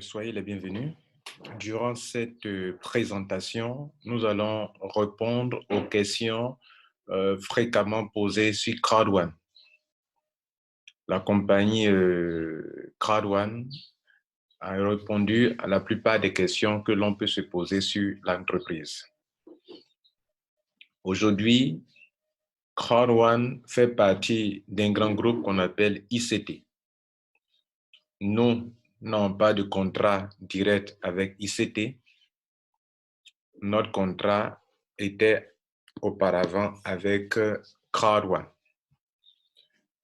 Soyez les bienvenus. Durant cette présentation, nous allons répondre aux questions fréquemment posées sur CrowdOne. La compagnie CrowdOne a répondu à la plupart des questions que l'on peut se poser sur l'entreprise. Aujourd'hui, CrowdOne fait partie d'un grand groupe qu'on appelle ICT. Nous n'avons pas de contrat direct avec ICT. Notre contrat était auparavant avec CrowdOne.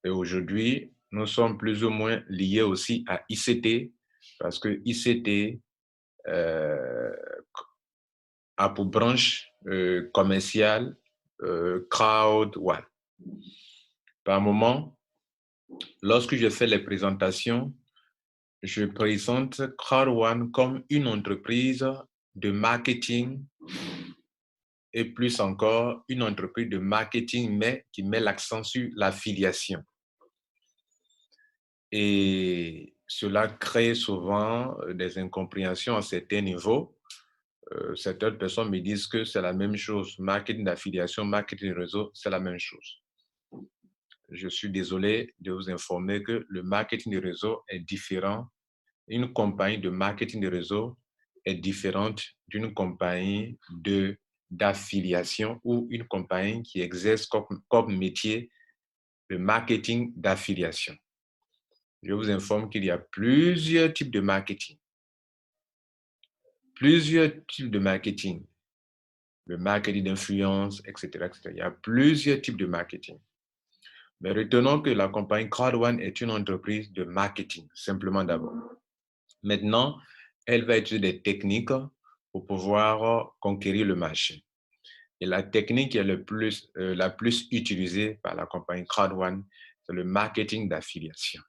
Et aujourd'hui, nous sommes plus ou moins liés aussi à ICT parce que ICT a pour branche commerciale CrowdOne. Par moment, lorsque je fais les présentations, je présente CrowdOne comme une entreprise de marketing et plus encore une entreprise de marketing, mais qui met l'accent sur l'affiliation. Et cela crée souvent des incompréhensions à certains niveaux. Certaines personnes me disent que c'est la même chose. Marketing d'affiliation, marketing de réseau, c'est la même chose. Je suis désolé de vous informer que le marketing de réseau est différent. Une compagnie de marketing de réseau est différente d'une compagnie d'affiliation ou une compagnie qui exerce comme métier le marketing d'affiliation. Je vous informe qu'il y a plusieurs types de marketing. Plusieurs types de marketing. Le marketing d'influence, etc., etc. Il y a plusieurs types de marketing. Mais retenons que la compagnie CrowdOne est une entreprise de marketing, simplement d'abord. Maintenant, elle va utiliser des techniques pour pouvoir conquérir le marché. Et la technique qui est la plus utilisée par la compagnie CrowdOne, c'est le marketing d'affiliation.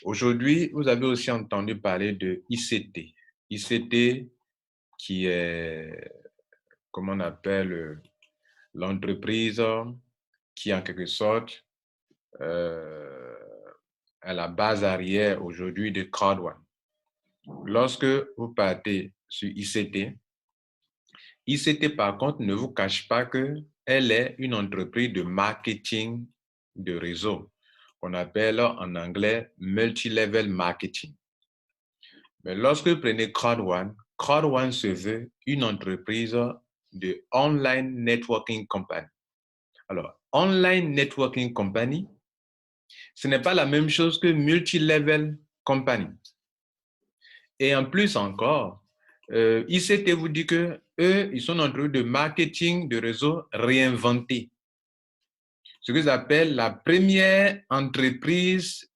Aujourd'hui, vous avez aussi entendu parler de ICT. ICT qui est, comment on appelle, l'entreprise qui, en quelque sorte, à la base arrière aujourd'hui de CrowdOne. Lorsque vous partez sur ICT, ICT, par contre, ne vous cache pas qu'elle est une entreprise de marketing de réseau, qu'on appelle en anglais multi-level marketing. Mais lorsque vous prenez CrowdOne, CrowdOne se veut une entreprise de online networking company. Alors, online networking company, ce n'est pas la même chose que multi-level company. Et en plus encore, ICT vous dit que eux, ils sont en train de marketing de réseau réinventé. Ce qu'ils appellent la première entreprise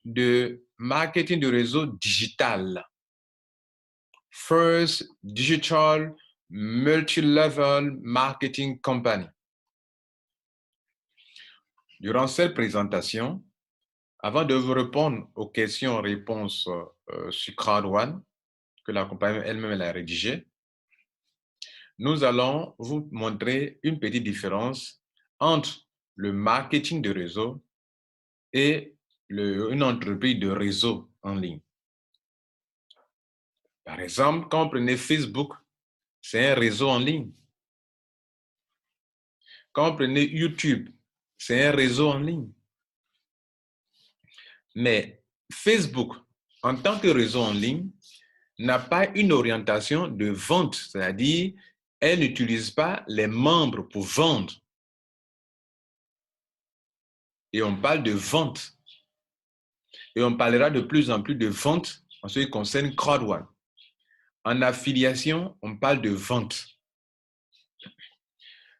de marketing de réseau digital. First Digital Multi-Level Marketing Company. Durant cette présentation, avant de vous répondre aux questions-réponses sur CrowdOne, que la compagnie elle-même a rédigé, nous allons vous montrer une petite différence entre le marketing de réseau et une entreprise de réseau en ligne. Par exemple, quand vous prenez Facebook, c'est un réseau en ligne. Quand vous prenez YouTube, c'est un réseau en ligne. Mais Facebook, en tant que réseau en ligne, n'a pas une orientation de vente, c'est-à-dire elle n'utilise pas les membres pour vendre. Et on parle de vente. Et on parlera de plus en plus de vente en ce qui concerne CrowdOne. En affiliation, on parle de vente.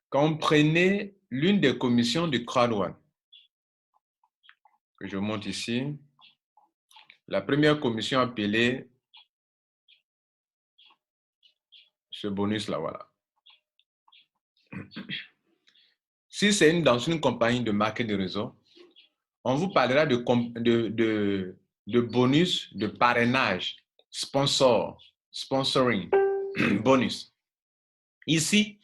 Quand on prenait l'une des commissions de CrowdOne, que je montre ici, la première commission appelée ce bonus-là, voilà. Si c'est dans une compagnie de marketing de réseau, on vous parlera de bonus, de parrainage, sponsoring, bonus. Ici,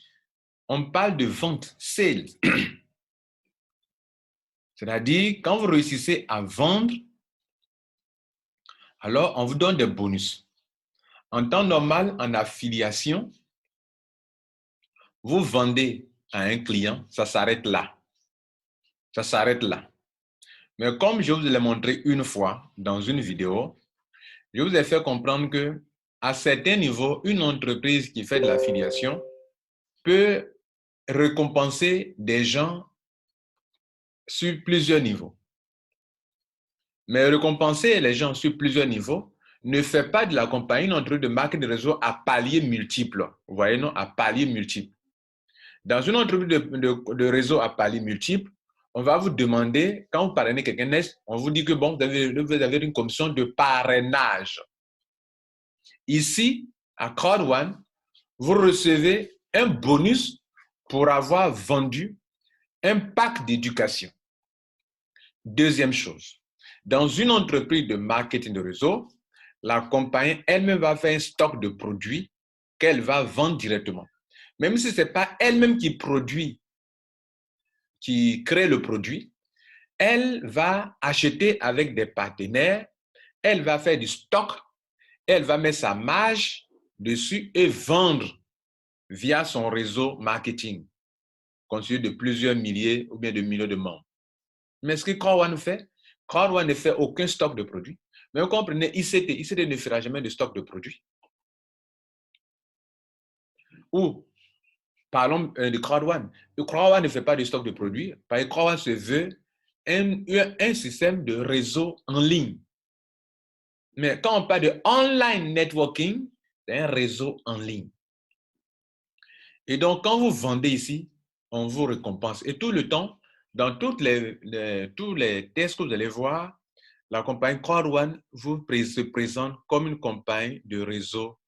on parle de vente, sales. C'est-à-dire, quand vous réussissez à vendre Alors, on vous donne des bonus. En temps normal, en affiliation, vous vendez à un client, ça s'arrête là. Ça s'arrête là. Mais comme je vous l'ai montré une fois dans une vidéo, je vous ai fait comprendre que à certains niveaux, une entreprise qui fait de l'affiliation peut récompenser des gens sur plusieurs niveaux. Mais récompenser les gens sur plusieurs niveaux ne fait pas de la compagnie une entreprise de marque de réseau à paliers multiples. Vous voyez, non, à paliers multiples. Dans une entreprise de réseau à paliers multiples, on va vous demander, quand vous parrainez quelqu'un, on vous dit que bon, vous avez une commission de parrainage. Ici, à Crowd One, vous recevez un bonus pour avoir vendu un pack d'éducation. Deuxième chose, dans une entreprise de marketing de réseau, la compagnie elle-même va faire un stock de produits qu'elle va vendre directement. Même si ce n'est pas elle-même qui produit, qui crée le produit, elle va acheter avec des partenaires, elle va faire du stock, elle va mettre sa marge dessus et vendre via son réseau marketing, constitué de plusieurs milliers ou bien de millions de membres. Mais ce que Crowd One fait, Crowd One ne fait aucun stock de produits. Mais vous comprenez, ICT ne fera jamais de stock de produits. Ou, parlons de Crowd One. Le Crowd One ne fait pas de stock de produits, parce que Crowd One se veut un système de réseau en ligne. Mais quand on parle de online networking, c'est un réseau en ligne. Et donc, quand vous vendez ici, on vous récompense. Et tout le temps, dans tous les tests que vous allez voir, la compagnie Crowd One se présente comme une compagnie de réseau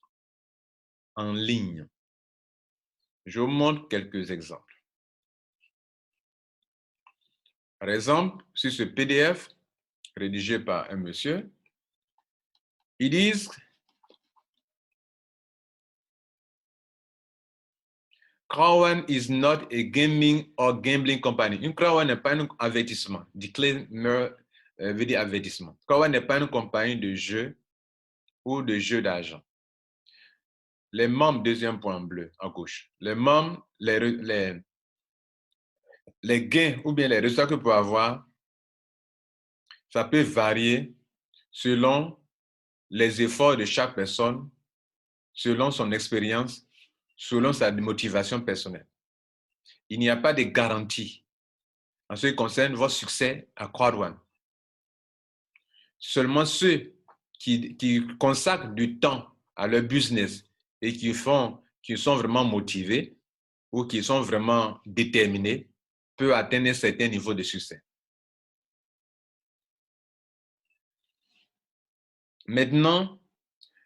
en ligne. Je vous montre quelques exemples. Par exemple, sur ce PDF rédigé par un monsieur, ils disent Crowd One is not a gaming or gambling company. Une Crowd One n'est pas un avertissement. Disclaimer veut dire avertissement. Crowd One n'est pas une compagnie de jeux ou de jeux d'argent. Les membres, deuxième point bleu à gauche, les membres, les gains ou bien les résultats que vous pouvez avoir, ça peut varier selon les efforts de chaque personne, selon son expérience, selon sa motivation personnelle. Il n'y a pas de garantie en ce qui concerne votre succès à Crowd One. Seulement ceux qui consacrent du temps à leur business et qui sont vraiment motivés ou qui sont vraiment déterminés peuvent atteindre un certain niveau de succès. Maintenant,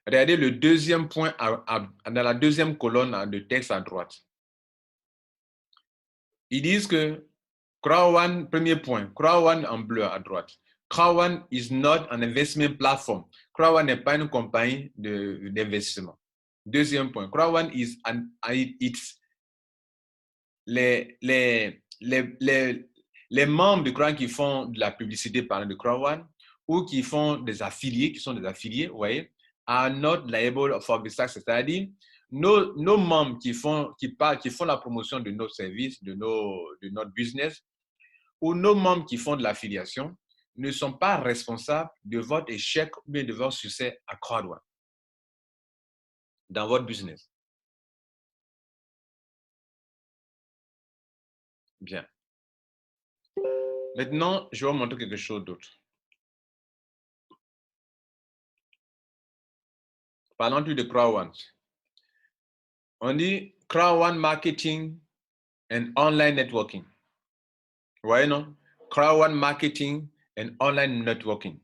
regardez le deuxième point dans la deuxième colonne de texte à droite. Ils disent que Crowd One, premier point, Crowd One en bleu à droite. Crowd One is not an investment platform. Crowd One n'est pas une compagnie d'investissement. Deuxième point, Crowd One is les membres de Crowd One qui font de la publicité par de Crowd One ou qui font des affiliés, qui sont des affiliés, vous voyez, are not liable for the success. C'est-à-dire, nos membres qui font la promotion de nos services, de notre business, ou nos membres qui font de l'affiliation ne sont pas responsables de votre échec ou bien de votre succès à Crowd One dans votre business. Bien. Maintenant, je vais vous montrer quelque chose d'autre. Parlons de Crowd One. On dit Crowd One Marketing and Online Networking. Vous voyez, non? Crowd One Marketing and Online Networking.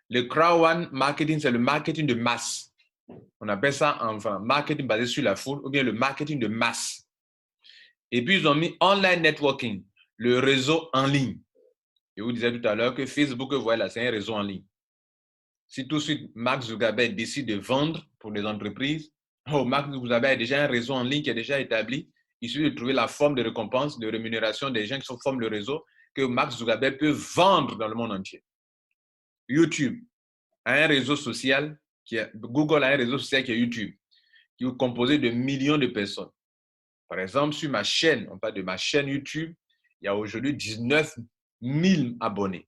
Le Crowd One Marketing, c'est le marketing de masse. On appelle ça enfin marketing basé sur la foule ou bien le marketing de masse. Et puis, ils ont mis Online Networking, le réseau en ligne. Je vous disais tout à l'heure que Facebook, voilà, c'est un réseau en ligne. Si tout de suite Mark Zuckerberg décide de vendre pour les entreprises, Mark Zuckerberg a déjà un réseau en ligne qui est déjà établi. Il suffit de trouver la forme de récompense, de rémunération des gens qui forment le réseau que Mark Zuckerberg peut vendre dans le monde entier. YouTube a un réseau social, Google a un réseau social qui est YouTube, qui est composé de millions de personnes. Par exemple, sur ma chaîne, on parle de ma chaîne YouTube, il y a aujourd'hui 19 000 abonnés.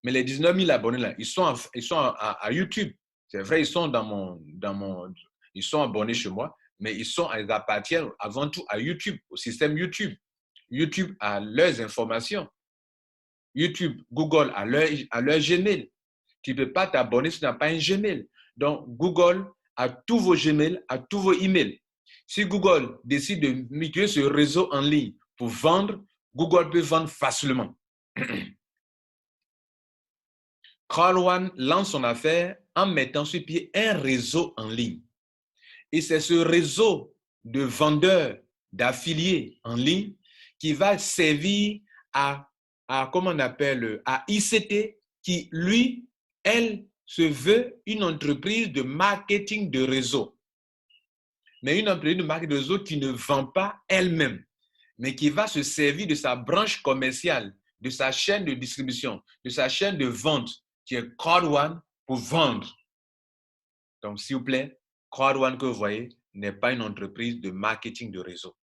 Mais les 19 000 abonnés-là, ils sont à YouTube. C'est vrai, ils sont abonnés chez moi, mais ils appartiennent avant tout à YouTube, au système YouTube. YouTube a leurs informations. YouTube, Google a leur Gmail. Tu ne peux pas t'abonner si tu n'as pas un Gmail. Donc, Google a tous vos Gmails, a tous vos emails. Si Google décide de migrer ce réseau en ligne pour vendre, Google peut vendre facilement. CrowdOne lance son affaire en mettant sur pied un réseau en ligne. Et c'est ce réseau de vendeurs, d'affiliés en ligne qui va servir comment on appelle, à ICT qui, lui, elle, se veut une entreprise de marketing de réseau. Mais une entreprise de marketing de réseau qui ne vend pas elle-même, mais qui va se servir de sa branche commerciale, de sa chaîne de distribution, de sa chaîne de vente, qui est CrowdOne, pour vendre. Donc, s'il vous plaît, CrowdOne que vous voyez n'est pas une entreprise de marketing de réseau.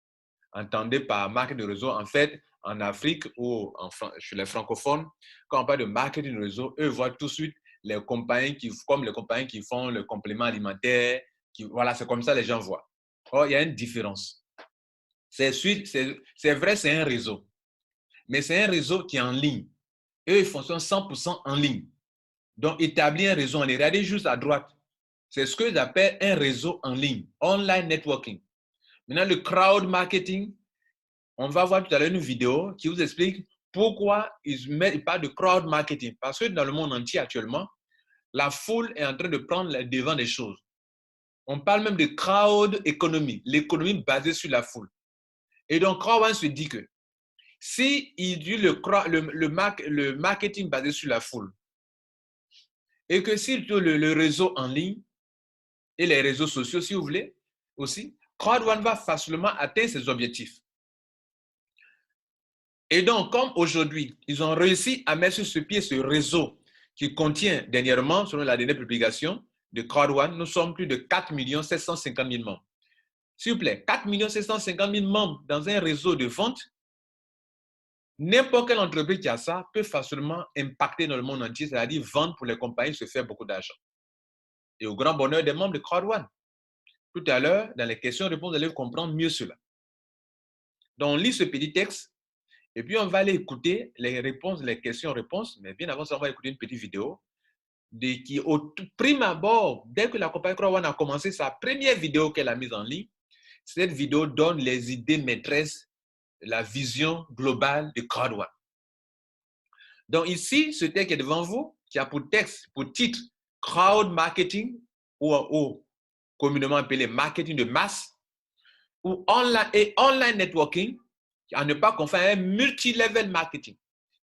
Entendez par marketing de réseau, en fait, en Afrique ou chez les francophones, quand on parle de marketing de réseau, eux voient tout de suite les compagnies comme les compagnies qui font le complément alimentaire. Voilà, c'est comme ça que les gens voient. Or, il y a une différence. C'est vrai, c'est un réseau. Mais c'est un réseau qui est en ligne. Eux, ils fonctionnent 100% en ligne. Donc, établir un réseau en ligne. Regardez juste à droite. C'est ce que j'appelle un réseau en ligne, online networking. Maintenant, le crowd marketing, on va voir tout à l'heure une vidéo qui vous explique pourquoi ils parlent de crowd marketing. Parce que dans le monde entier actuellement, la foule est en train de prendre le devant des choses. On parle même de crowd economy, l'économie basée sur la foule. Et donc, CrowdOne se dit que si il dit le marketing basé sur la foule, et que si le réseau en ligne et les réseaux sociaux, si vous voulez, aussi, CrowdOne va facilement atteindre ses objectifs. Et donc, comme aujourd'hui, ils ont réussi à mettre sur ce pied ce réseau qui contient dernièrement, selon la dernière publication de CrowdOne, nous sommes plus de 4 750 000 membres. S'il vous plaît, 4 750 000 membres dans un réseau de vente, n'importe quelle entreprise qui a ça peut facilement impacter dans le monde entier, c'est-à-dire vendre pour les compagnies, se faire beaucoup d'argent. Et au grand bonheur des membres de CrowdOne. Tout à l'heure, dans les questions-réponses, vous allez comprendre mieux cela. Donc, on lit ce petit texte et puis on va aller écouter les réponses, les questions-réponses. Mais bien avant ça, on va écouter une petite vidéo qui, au prime abord, dès que la compagnie CrowdOne a commencé sa première vidéo qu'elle a mise en ligne, cette vidéo donne les idées maîtresses, la vision globale de CrowdOne. Donc ici, ce texte qui est devant vous, qui a pour texte, pour titre, crowd marketing ou communément appelé marketing de masse ou online networking, à ne pas confondre avec multi-level marketing.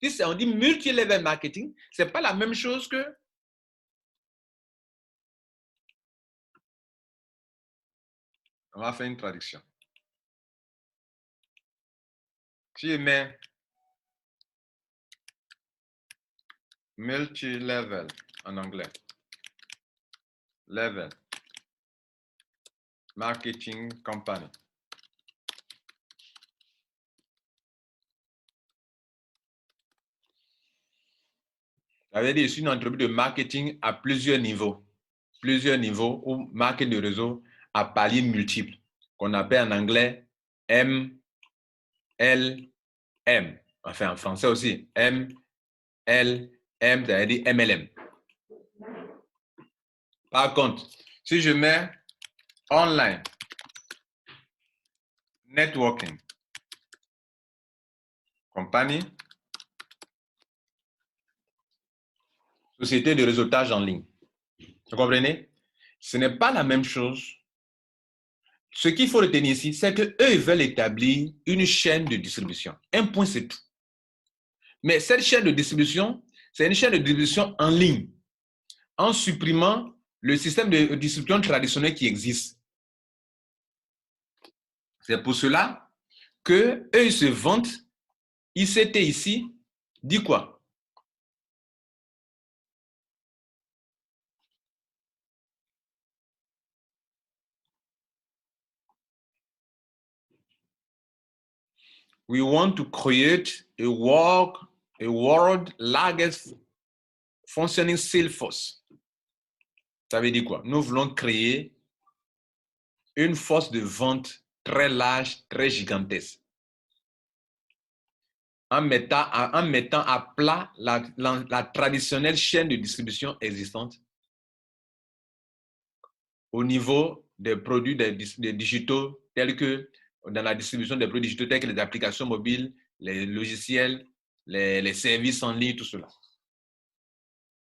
Si on dit multi-level marketing, ce n'est pas la même chose que on va faire une traduction. Si je mets multi-level en anglais, level, marketing company. Ça veut dire c'est une entreprise de marketing à plusieurs niveaux ou marketing de réseau à paliers multiples, qu'on appelle en anglais MLM. Enfin, en français aussi, MLM, ça veut dire MLM. Par contre, si je mets online networking company, société de réseautage en ligne, vous comprenez? Ce n'est pas la même chose. Ce qu'il faut retenir ici, c'est qu'eux, ils veulent établir une chaîne de distribution. Un point, c'est tout. Mais cette chaîne de distribution, c'est une chaîne de distribution en ligne, en supprimant le système de distribution traditionnel qui existe. C'est pour cela qu'eux, ils se vantent. ICT ici dit quoi? We want to create a world largest functioning sales force. Ça veut dire quoi? Nous voulons créer une force de vente très large, très gigantesque. En mettant à plat la traditionnelle chaîne de distribution existante au niveau des produits des digitaux tels que dans la distribution des produits digitaux tels que les applications mobiles, les logiciels, les services en ligne, tout cela.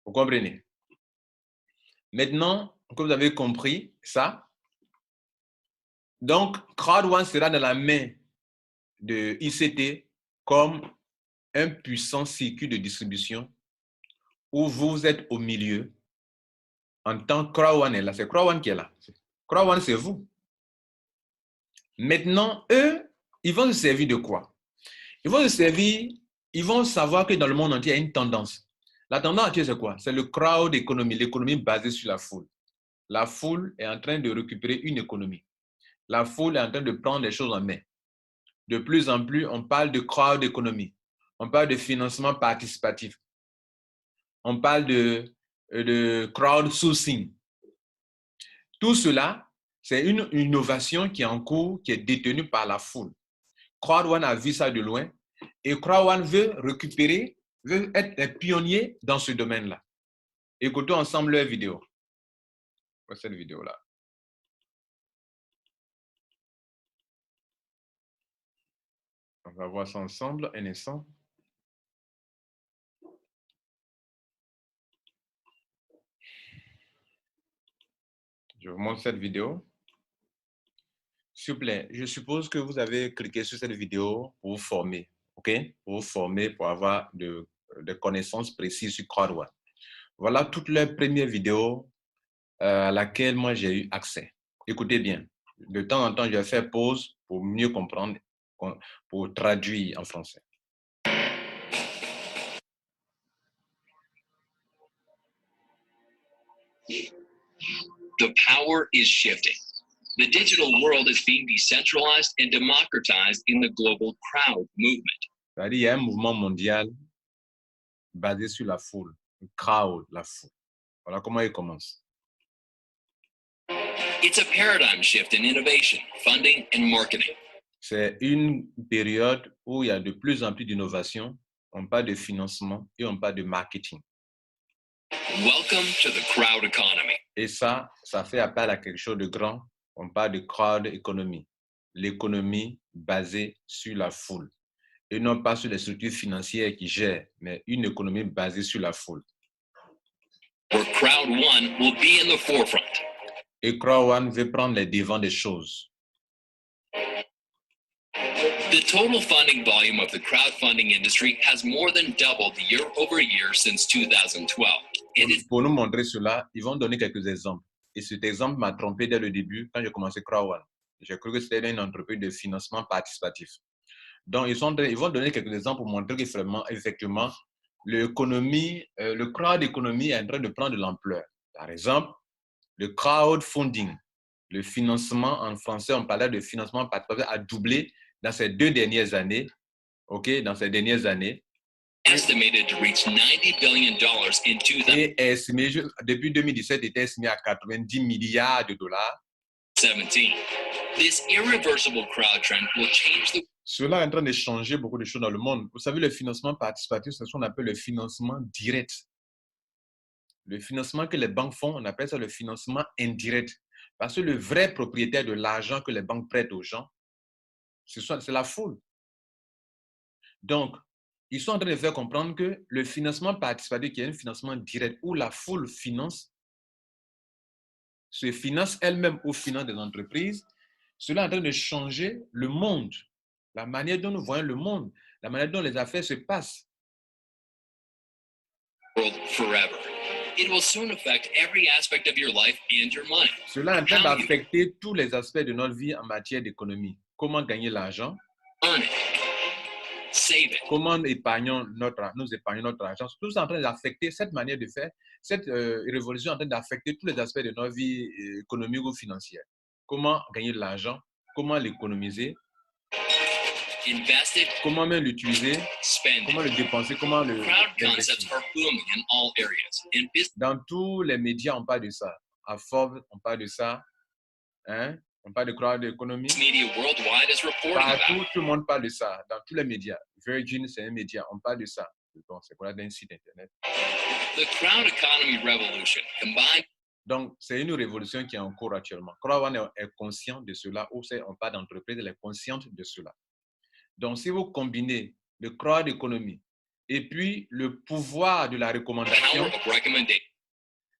Vous comprenez? Maintenant que vous avez compris ça, donc Crowd1 sera dans la main de ICT comme un puissant circuit de distribution où vous êtes au milieu en tant que Crowd1 est là. C'est Crowd1 qui est là. Crowd1, c'est vous. Maintenant, eux, ils vont se servir de quoi? Ils vont savoir que dans le monde entier, il y a une tendance. La tendance entière, c'est quoi? C'est le crowd economy, l'économie basée sur la foule. La foule est en train de récupérer une économie. La foule est en train de prendre les choses en main. De plus en plus, on parle de crowd economy. On parle de financement participatif. On parle de crowdsourcing. Tout cela, c'est une innovation qui est en cours, qui est détenue par la foule. Crowd1 a vu ça de loin et Crowd1 veut récupérer, veut être un pionnier dans ce domaine-là. Écoutons ensemble leur vidéo. Voici cette vidéo-là. On va voir ça ensemble un instant. Je vous montre cette vidéo. S'il vous plaît, je suppose que vous avez cliqué sur cette vidéo pour vous former, OK? Pour vous former, pour avoir des connaissances précises sur Crowd1. Voilà toute leur première vidéo à laquelle moi j'ai eu accès. Écoutez bien. De temps en temps, je vais faire pause pour mieux comprendre, pour traduire en français. The power is shifting. The digital world is being decentralized and democratized in the global crowd movement. C'est-à-dire, il y a un mouvement mondial basé sur la foule, le crowd, la foule. Voilà comment il commence. It's a paradigm shift in innovation, funding, and marketing. C'est une période où il y a de plus en plus d'innovation, on parle de financement et on parle de marketing. Welcome to the crowd economy. Et ça fait appel à quelque chose de grand. On parle de crowd economy, l'économie basée sur la foule. Et non pas sur les structures financières qui gèrent, mais une économie basée sur la foule. Where Crowd1 will be in the forefront. Et Crowd1 veut prendre les devants des choses. The total funding volume of the crowdfunding industry has more than doubled year over year since 2012. Pour nous montrer cela, ils vont donner quelques exemples. Et cet exemple m'a trompé dès le début quand j'ai commencé Crowd1. J'ai cru que c'était une entreprise de financement participatif. Donc, ils vont donner quelques exemples pour montrer que vraiment, effectivement, le crowd economy est en train de prendre de l'ampleur. Par exemple, le crowdfunding, le financement en français, on parlait de financement participatif, a doublé dans ces 2 dernières années. OK, dans ces dernières années. Estimated to reach $90 billion in 2017. Et estimé, depuis 2017, il était estimé à 90 milliards de dollars. This irreversible crowd trend will change the... Cela est en train de changer beaucoup de choses dans le monde. Vous savez, le financement participatif, c'est ce qu'on appelle le financement direct. Le financement que les banques font, on appelle ça le financement indirect. Parce que le vrai propriétaire de l'argent que les banques prêtent aux gens, c'est la foule. Donc, ils sont en train de faire comprendre que le financement participatif, qui est un financement direct où la foule se finance elle-même ou finance des entreprises, cela est en train de changer le monde, la manière dont nous voyons le monde, la manière dont les affaires se passent. Forever. It will soon affect every aspect of your life and your money. Cela est en train d'affecter tous les aspects de notre vie en matière d'économie. Comment gagner l'argent? Earn it. Save it. Comment nous épargnons notre argent? Tout ça est en train d'affecter cette manière de faire. Cette révolution est en train d'affecter tous les aspects de notre vie économique ou financière. Comment gagner de l'argent? Comment l'économiser? Invested, comment même l'utiliser, spending. comment le dépenser, comment le Crowd l'investir. concepts are booming in all areas. And business Dans tous les médias, on parle de ça. À Forbes, on parle de ça. Hein? On parle de crowd economy. media worldwide is reporting about Partout, it. tout le monde parle de ça. Dans tous les médias. Virgin, c'est un média. On parle de ça. Bon, c'est quoi d'un site internet. The crowd economy revolution combined Donc, c'est une révolution qui est en cours actuellement. Crowd One est conscient de cela, ou on parle d'entreprise, elle est consciente de cela. Donc, si vous combinez le crowd economy et puis le pouvoir de la recommandation, power of recommendation.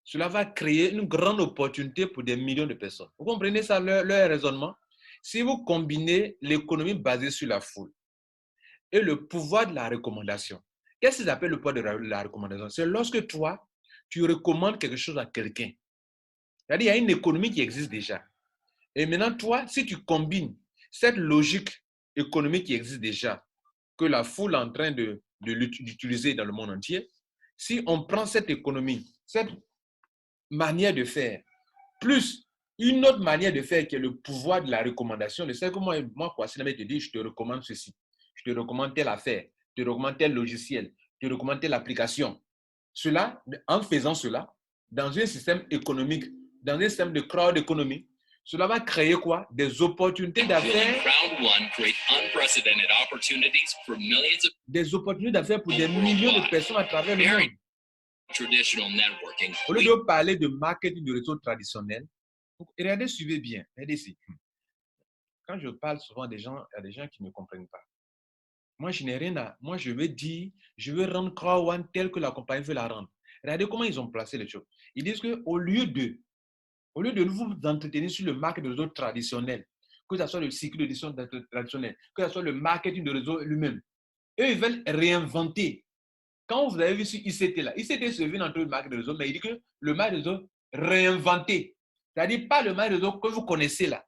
cela va créer une grande opportunité pour des millions de personnes. Vous comprenez ça, leur raisonnement? Si vous combinez l'économie basée sur la foule et le pouvoir de la recommandation, qu'est-ce qu'ils appellent le pouvoir de la recommandation? C'est lorsque toi, tu recommandes quelque chose à quelqu'un. C'est-à-dire, il y a une économie qui existe déjà. Et maintenant, toi, si tu combines cette logique économique qui existe déjà, que la foule est en train d'utiliser dans le monde entier, si on prend cette économie, cette manière de faire, plus une autre manière de faire qui est le pouvoir de la recommandation, le fait que moi quoi, si te dit, je te recommande ceci, je te recommande telle affaire, je te recommande tel logiciel, je te recommande telle application. Cela, en faisant cela, dans un système économique, dans un système de crowd economy, cela va créer quoi? Des opportunités d'affaires. Crowd One create unprecedented opportunities for millions of Des opportunités d'affaires pour des millions de personnes à travers le monde. traditional networking. Au lieu de parler de marketing de réseau traditionnel, regardez, suivez bien. Regardez ici. Quand je parle souvent des gens, il y a des gens qui ne comprennent pas. Moi, je n'ai rien à... Moi, je veux dire, je veux rendre Crowd One tel que la compagnie veut la rendre. Regardez comment ils ont placé les choses. Ils disent qu'au lieu de vous entretenir sur le marketing de réseau traditionnel, que ce soit le cycle de décision traditionnel, que ce soit le marketing de réseau lui-même, eux, ils veulent réinventer. Quand vous avez vu sur ICT là, ICT se vient entre le marketing de réseau, mais il dit que le marketing de réseau réinventé. C'est-à-dire pas le marketing de réseau que vous connaissez là.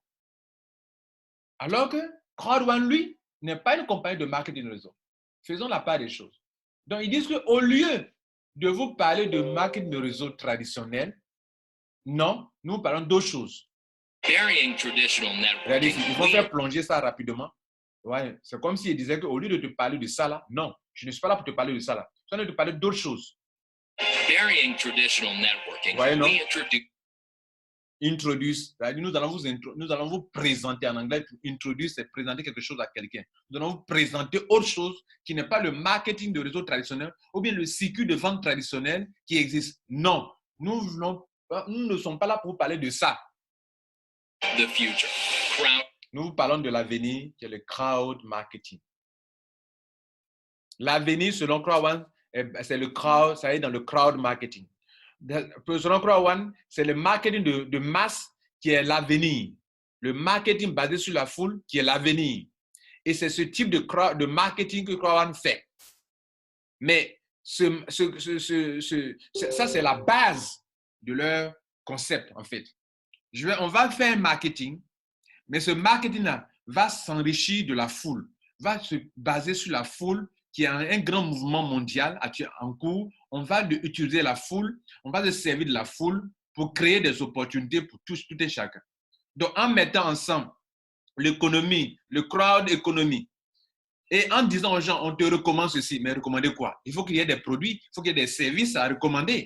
Alors que Crowd One, lui, n'est pas une compagnie de marketing de réseau. Faisons la part des choses. Donc, ils disent qu'au lieu de vous parler de marketing de réseau traditionnel, non, nous parlons d'autres choses. Varying traditional Regardez, networking. il faut faire plonger ça rapidement. Ouais, c'est comme s'il disait qu'au lieu de te parler de ça là, non, je ne suis pas là pour te parler de ça là. Je suis là pour te parler d'autres choses. Varying traditional networking. Ouais, non? We introduce Introduce, nous allons vous présenter en anglais, introduce, c'est présenter quelque chose à quelqu'un. Nous allons vous présenter autre chose qui n'est pas le marketing de réseau traditionnel ou bien le circuit de vente traditionnel qui existe. Non, nous ne sommes pas là pour vous parler de ça. the future. Crowd Nous vous parlons de l'avenir qui est le crowd marketing. L'avenir, selon Crowd One, c'est le crowd, ça est dans le crowd marketing. Selon Crowd One, c'est le marketing de masse qui est l'avenir. Le marketing basé sur la foule qui est l'avenir. Et c'est ce type de marketing que Crowd One fait. Mais ça, c'est la base de leur concept, en fait. On va faire un marketing, mais ce marketing-là va s'enrichir de la foule, va se baser sur la foule qui est un grand mouvement mondial en cours. On va utiliser la foule, on va se servir de la foule pour créer des opportunités pour tout et chacun. Donc, en mettant ensemble l'économie, le crowd economy, et en disant aux gens, on te recommande ceci, mais recommander quoi? Il faut qu'il y ait des produits, il faut qu'il y ait des services à recommander.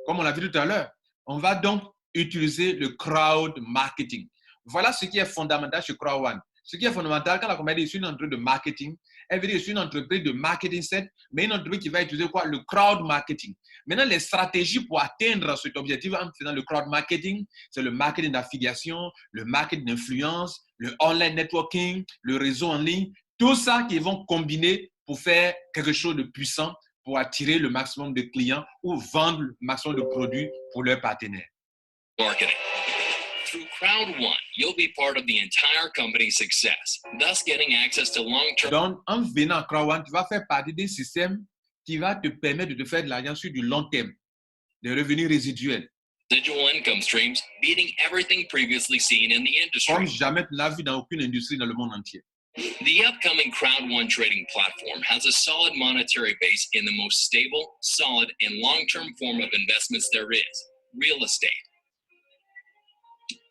Comme on l'a vu tout à l'heure, on va donc utiliser le crowd marketing. Voilà ce qui est fondamental chez Crowd One. Ce qui est fondamental quand la compagnie est une entreprise de marketing, elle veut dire que c'est une entreprise de marketing set, mais une entreprise qui va utiliser quoi? Le crowd marketing. Maintenant, les stratégies pour atteindre cet objectif en faisant le crowd marketing, c'est le marketing d'affiliation, le marketing d'influence, le online networking, le réseau en ligne, tout ça qui vont combiner pour faire quelque chose de puissant pour attirer le maximum de clients ou vendre le maximum de produits pour leurs partenaires. marketing. Through Crowd One, you'll be part of the entire company's success, thus getting access to long-term. Donc, en venant à Crowd One, tu vas faire partie d'un système qui va te permettre de te faire de l'argent sur du long terme, des revenus résiduels. Residual income streams, beating everything previously seen in the industry. Comme jamais tu l'as vu dans aucune industrie dans le monde entier. The upcoming Crowd One trading platform has a solid monetary base in the most stable, solid, and long-term form of investments there is, real estate.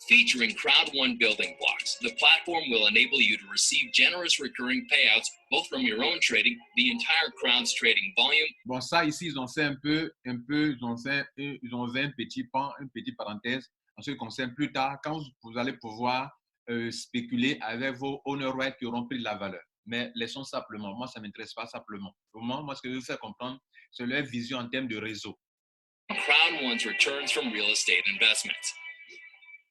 Featuring Crowd One building blocks, the platform will enable you to receive generous recurring payouts both from your own trading, the entire crowd's trading volume. Bon, ça ici, ils ont fait ils ont fait un petit pan, une petite parenthèse en ce qui concerne plus tard, quand vous allez pouvoir spéculer avec vos owner rights qui auront pris de la valeur. Mais laissons simplement, moi, ça ne m'intéresse pas simplement. Au moment, moi, ce que je veux faire comprendre, c'est leur vision en termes de réseau. Crowd One's returns from real estate investments.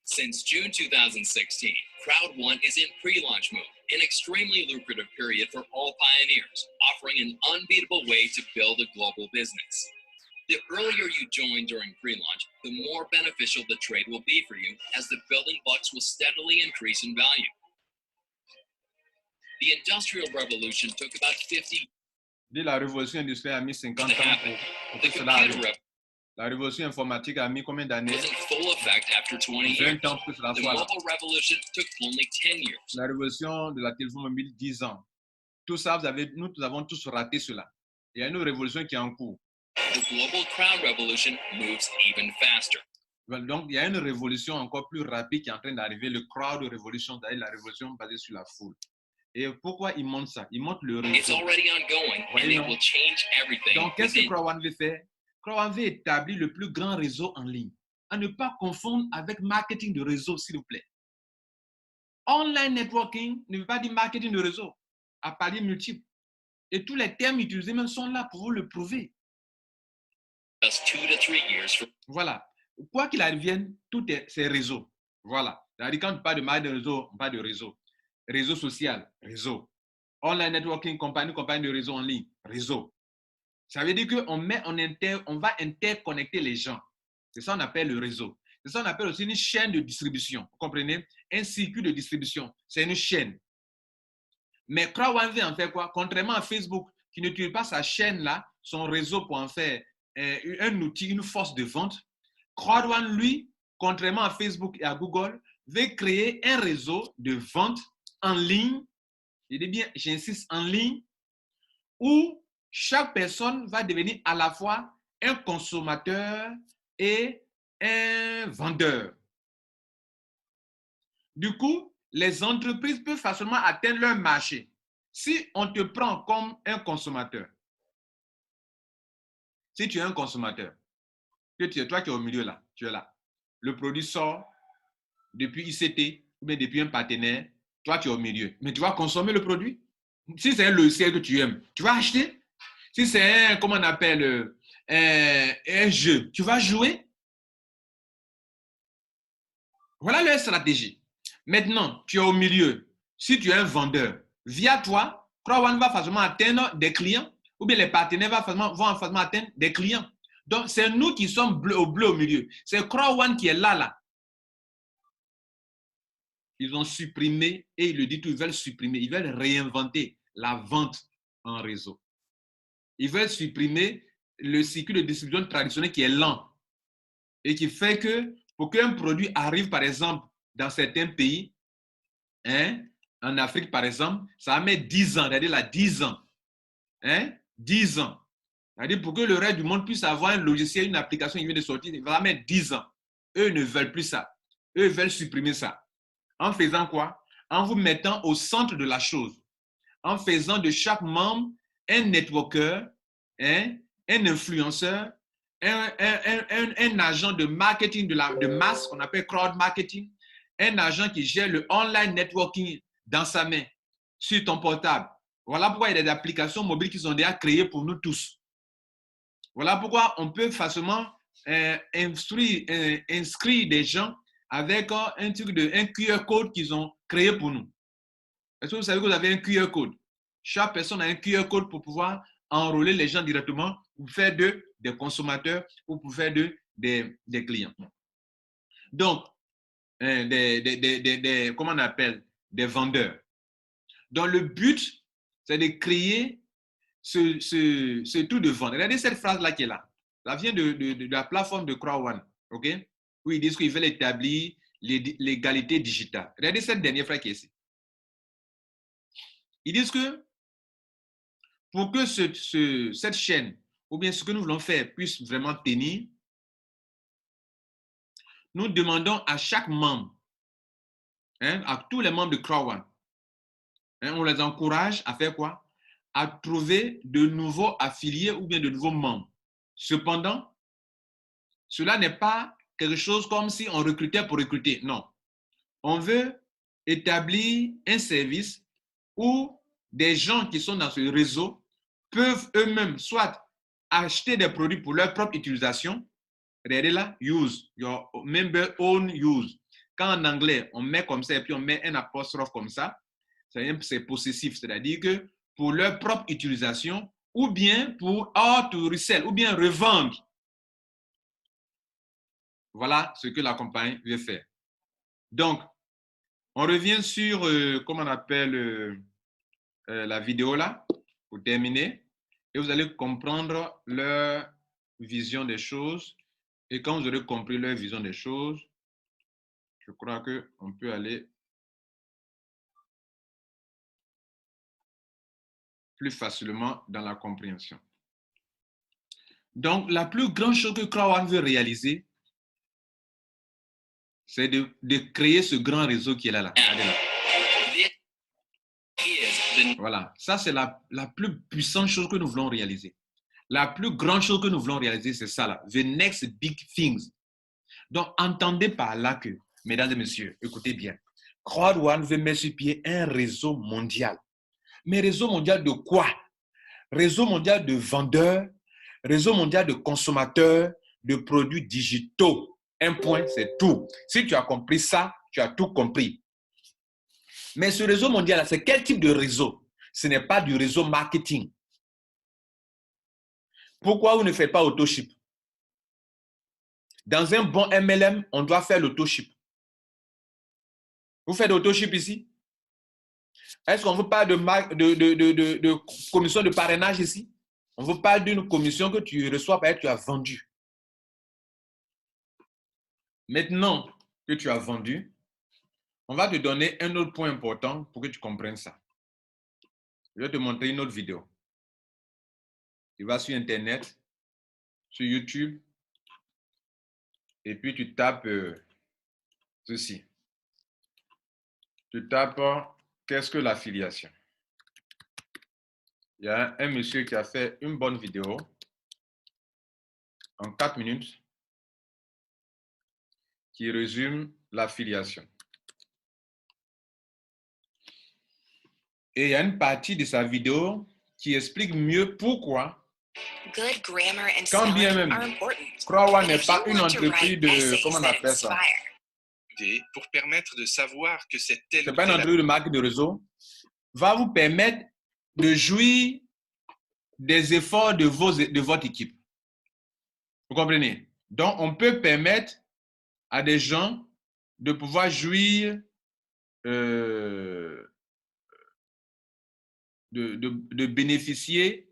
Since June 2016, Crowd One is in pre-launch mode, an extremely lucrative period for all pioneers, offering an unbeatable way to build a global business. The earlier you join during pre-launch, the more beneficial the trade will be for you, as the building blocks will steadily increase in value. The Industrial Revolution took about 50 Dès la révolution industrielle a mis 50 to ans happen. pour The que cela computer arrive. La révolution informatique a mis combien d'années? was in full effect after 20 years. 20 ans pour que cela The soit là. mobile revolution took only 10 years. La révolution de la téléphone mobile, 10 ans. Tout ça, nous avons tous raté cela. Il y a une révolution qui est en cours. The global crowd revolution moves even faster. Donc, il y a une révolution encore plus rapide qui est en train d'arriver, le crowd revolution, c'est-à-dire la révolution basée sur la foule. Et pourquoi ils montrent ça? Ils montrent le It's réseau. already ongoing, and Voyez, it non? will change everything. Donc, qu'est-ce que within- Crowd veut faire? Crowd veut établir le plus grand réseau en ligne. À ne pas confondre avec marketing de réseau, s'il vous plaît. Online networking ne veut pas dire marketing de réseau, à paliers multiples. Et tous les termes utilisés même sont là pour vous le prouver. Just 2 to 3 years from Voilà. Quoi qu'il advienne, tout c'est réseau. Voilà. C'est-à-dire, quand on parle de marketing de réseau, on parle de réseau. Réseau social, réseau. Online networking, compagnie de réseau en ligne, réseau. Ça veut dire qu'on on va interconnecter les gens. C'est ça qu'on appelle le réseau. C'est ça qu'on appelle aussi une chaîne de distribution. Vous comprenez? Un circuit de distribution, c'est une chaîne. Mais Crowd veut en faire quoi? Contrairement à Facebook, qui n'utilise pas sa chaîne-là, son réseau pour en faire un outil, une force de vente, Crowd lui, contrairement à Facebook et à Google, veut créer un réseau de vente en ligne, je dis bien, j'insiste, en ligne, où chaque personne va devenir à la fois un consommateur et un vendeur. Du coup, les entreprises peuvent facilement atteindre leur marché. Si on te prend comme un consommateur, si tu es un consommateur, que toi qui es au milieu là, tu es là, le produit sort depuis ICT ou bien depuis un partenaire, toi tu es au milieu, mais tu vas consommer le produit. Si c'est un logiciel que tu aimes, tu vas acheter. Si c'est un, comment on appelle, un jeu, tu vas jouer. Voilà leur stratégie. Maintenant, tu es au milieu. Si tu es un vendeur, via toi, Crowd va facilement atteindre des clients ou bien les partenaires vont facilement atteindre des clients. Donc, c'est nous qui sommes bleu au milieu. C'est Crowd qui est là. Ils ont supprimé, et ils le disent tout, ils veulent supprimer, ils veulent réinventer la vente en réseau. Ils veulent supprimer le circuit de distribution traditionnel qui est lent et qui fait que pour qu'un produit arrive, par exemple, dans certains pays, en Afrique, par exemple, ça va mettre 10 ans, c'est-à-dire là, 10 ans. 10 ans. C'est-à-dire pour que le reste du monde puisse avoir un logiciel, une application qui vient de sortir, il va mettre 10 ans. Eux ne veulent plus ça. Eux veulent supprimer ça. En faisant quoi? En vous mettant au centre de la chose. En faisant de chaque membre un networker, un influenceur, un agent de marketing de masse qu'on appelle crowd marketing, un agent qui gère le online networking dans sa main, sur ton portable. Voilà pourquoi il y a des applications mobiles qui sont déjà créées pour nous tous. Voilà pourquoi on peut facilement inscrire des gens avec un QR code qu'ils ont créé pour nous. Est-ce que vous savez que vous avez un QR code? Chaque personne a un QR code pour pouvoir enrôler les gens directement pour faire des consommateurs ou pour faire des clients. Donc, comment on appelle? Des vendeurs. Donc, le but, c'est de créer ce tour de vente. Regardez cette phrase-là qui est là. Ça vient de la plateforme de Crowd, OK? Où ils disent qu'ils veulent établir l'égalité digitale. Regardez cette dernière phrase qui est ici. Ils disent que pour que cette chaîne, ou bien ce que nous voulons faire, puisse vraiment tenir, nous demandons à chaque membre hein, à tous les membres de Crowd One. Hein, on les encourage à faire quoi? À trouver de nouveaux affiliés ou bien de nouveaux membres. Cependant, cela n'est pas quelque chose comme si on recrutait pour recruter. Non. On veut établir un service où des gens qui sont dans ce réseau peuvent eux-mêmes soit acheter des produits pour leur propre utilisation. Regardez là, use, your member own use. Quand en anglais, on met comme ça et puis on met un apostrophe comme ça, c'est possessif, c'est-à-dire que pour leur propre utilisation ou bien pour to resell, ou bien revendre. Voilà ce que la compagnie veut faire. Donc, on revient sur, comment on appelle la vidéo là, pour terminer, et vous allez comprendre leur vision des choses. Et quand vous aurez compris leur vision des choses, je crois qu'on peut aller plus facilement dans la compréhension. Donc, la plus grande chose que Crowd One veut réaliser, c'est de créer ce grand réseau qui est là. Regardez là. Voilà, ça c'est la plus puissante chose que nous voulons réaliser. La plus grande chose que nous voulons réaliser, c'est ça là. The next big things. Donc, entendez par là que, mesdames et messieurs, écoutez bien, Crowd One veut mettre sur pied un réseau mondial. Mais réseau mondial de quoi? Réseau mondial de vendeurs, réseau mondial de consommateurs de produits digitaux. Un point, c'est tout. Si tu as compris ça, tu as tout compris. Mais ce réseau mondial, c'est quel type de réseau? Ce n'est pas du réseau marketing. Pourquoi vous ne faites pas AutoShip? Dans un bon MLM, on doit faire l'AutoShip. Vous faites l'AutoShip ici? Est-ce qu'on vous parle de commission de parrainage ici? On vous parle d'une commission que tu reçois parce que tu as vendu. Maintenant que tu as vendu, on va te donner un autre point important pour que tu comprennes ça. Je vais te montrer une autre vidéo. Tu vas sur Internet, sur YouTube, et puis tu tapes ceci. Tu tapes qu'est-ce que l'affiliation? Il y a un monsieur qui a fait une bonne vidéo en 4 minutes qui résume l'affiliation. Et il y a une partie de sa vidéo qui explique mieux pourquoi, quand bien même, Crowd One n'est pas une entreprise de, comment on appelle ça? Pour permettre de savoir que c'est tel. C'est pas une entreprise de marque de réseau, va vous permettre de jouir des efforts de votre équipe. Vous comprenez? Donc, on peut permettre à des gens de pouvoir jouir de bénéficier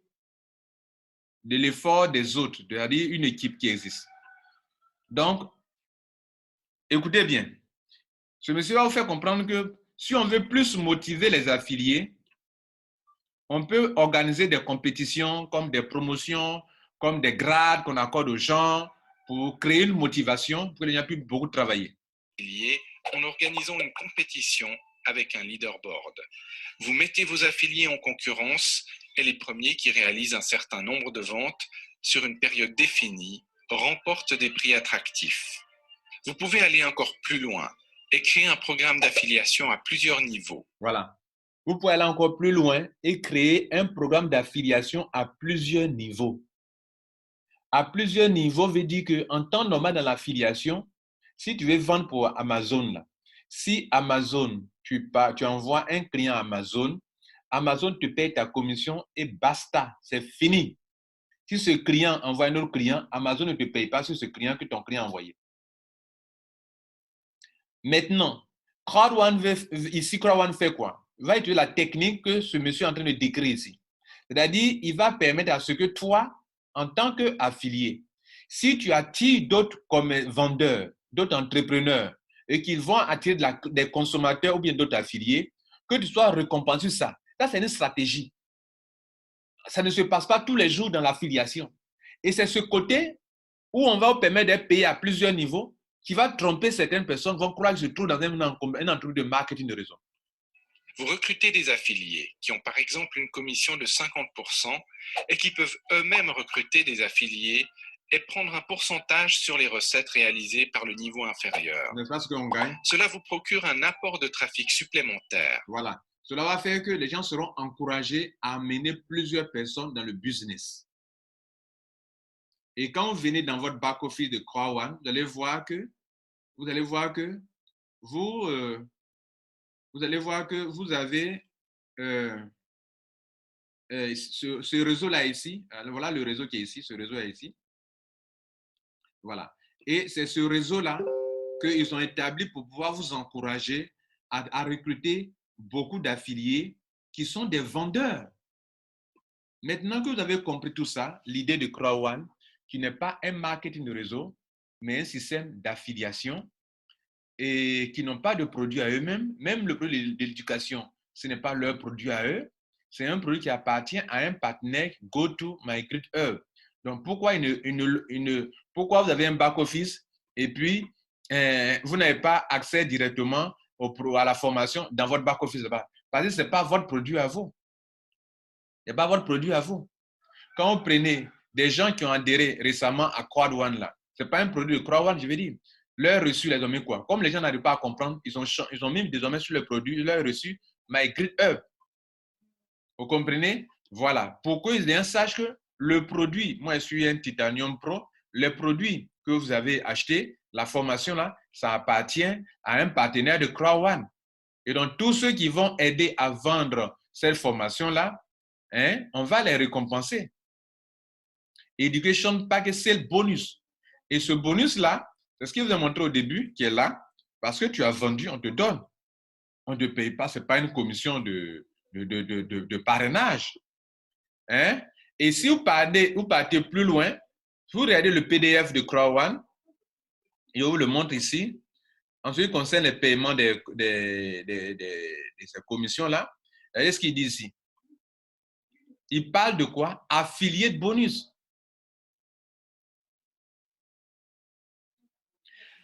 de l'effort des autres, c'est-à-dire une équipe qui existe. Donc, écoutez bien. Ce monsieur va vous faire comprendre que si on veut plus motiver les affiliés, on peut organiser des compétitions comme des promotions, comme des grades qu'on accorde aux gens pour créer une motivation pour qu'il n'y ait plus beaucoup de travailler. En organisant une compétition avec un leaderboard. Vous mettez vos affiliés en concurrence et les premiers qui réalisent un certain nombre de ventes sur une période définie remportent des prix attractifs. Vous pouvez aller encore plus loin et créer un programme d'affiliation à plusieurs niveaux. Voilà. Vous pouvez aller encore plus loin et créer un programme d'affiliation à plusieurs niveaux. À plusieurs niveaux veut dire qu'en temps normal dans l'affiliation, si tu veux vendre pour Amazon, là, si Amazon, tu envoies un client à Amazon, Amazon te paye ta commission et basta, c'est fini. Si ce client envoie un autre client, Amazon ne te paye pas sur ce client que ton client a envoyé. Maintenant, Crowd One fait quoi? Il va utiliser la technique que ce monsieur est en train de décrire ici. C'est-à-dire, il va permettre à ce que toi, en tant qu'affilié, si tu attires d'autres comme vendeurs, d'autres entrepreneurs, et qu'ils vont attirer des consommateurs ou bien d'autres affiliés, que tu sois récompensé ça. Ça, c'est une stratégie. Ça ne se passe pas tous les jours dans l'affiliation. Et c'est ce côté où on va vous permettre d'être payé à plusieurs niveaux qui va tromper certaines personnes, vont croire que je trouve dans un entreprise de marketing de réseau. Vous recrutez des affiliés qui ont par exemple une commission de 50% et qui peuvent eux-mêmes recruter des affiliés et prendre un pourcentage sur les recettes réalisées par le niveau inférieur. N'est-ce pas ce qu'on gagne? Cela vous procure un apport de trafic supplémentaire. Voilà. Cela va faire que les gens seront encouragés à amener plusieurs personnes dans le business. Et quand vous venez dans votre back-office de CrowdOne, vous allez voir que vous avez ce réseau-là ici. Voilà le réseau qui est ici, ce réseau-là ici. Voilà. Et c'est ce réseau-là qu'ils ont établi pour pouvoir vous encourager à recruter beaucoup d'affiliés qui sont des vendeurs. Maintenant que vous avez compris tout ça, l'idée de CrowdOne, qui n'est pas un marketing de réseau, mais un système d'affiliation et qui n'ont pas de produit à eux-mêmes, même le produit de l'éducation, ce n'est pas leur produit à eux, c'est un produit qui appartient à un partenaire GoToMyGridHub. Donc, pourquoi vous avez un back-office et puis vous n'avez pas accès directement à la formation dans votre back-office? Parce que ce n'est pas votre produit à vous. Ce n'est pas votre produit à vous. Quand vous prenez des gens qui ont adhéré récemment à CrowdOne, là, ce n'est pas un produit de CrowdOne, je veux dire. Leur reçu, les ont mis quoi? Comme les gens n'arrivent pas à comprendre, ils ont mis désormais sur le produit, leur reçu, MyGridHub. Vous comprenez? Voilà. Pour que les gens sachent que le produit, moi je suis un Titanium Pro, le produit que vous avez acheté, la formation là, ça appartient à un partenaire de CrowdOne. Et donc, tous ceux qui vont aider à vendre cette formation-là, on va les récompenser. Education Package Sale Bonus. Et ce bonus-là, c'est ce que je vous ai montré au début, qui est là, parce que tu as vendu, on te donne. On ne te paye pas, ce n'est pas une commission de parrainage. Et si vous partez plus loin, vous regardez le PDF de CrowdOne, et on vous le montre ici. En ce qui concerne les paiements de ces commissions-là, regardez ce qu'il dit ici. Il parle de quoi? Affilié de bonus.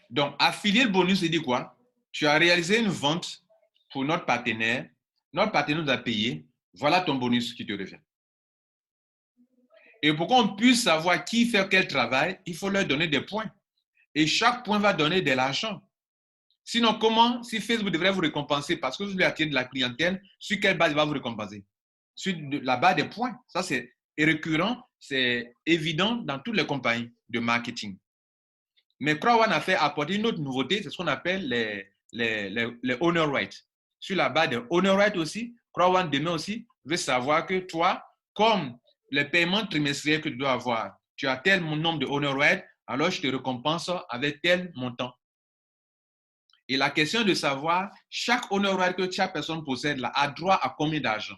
Donc, affilié de bonus, il dit quoi? Tu as réalisé une vente pour notre partenaire nous a payé, voilà ton bonus qui te revient. Et pour qu'on puisse savoir qui fait quel travail, il faut leur donner des points. Et chaque point va donner de l'argent. Sinon, comment, si Facebook devrait vous récompenser parce que vous voulez attirer de la clientèle, sur quelle base il va vous récompenser? Sur la base des points. Ça, c'est récurrent, c'est évident dans toutes les compagnies de marketing. Mais CrowdOne a fait apporter une autre nouveauté, c'est ce qu'on appelle les honor rights. Sur la base des honor rights aussi, CrowdOne demain aussi veut savoir que toi, comme les paiements trimestriels que tu dois avoir, tu as tel nombre de honor rights, alors je te récompense avec tel montant. Et la question de savoir, chaque honor right que chaque personne possède là, a droit à combien d'argent?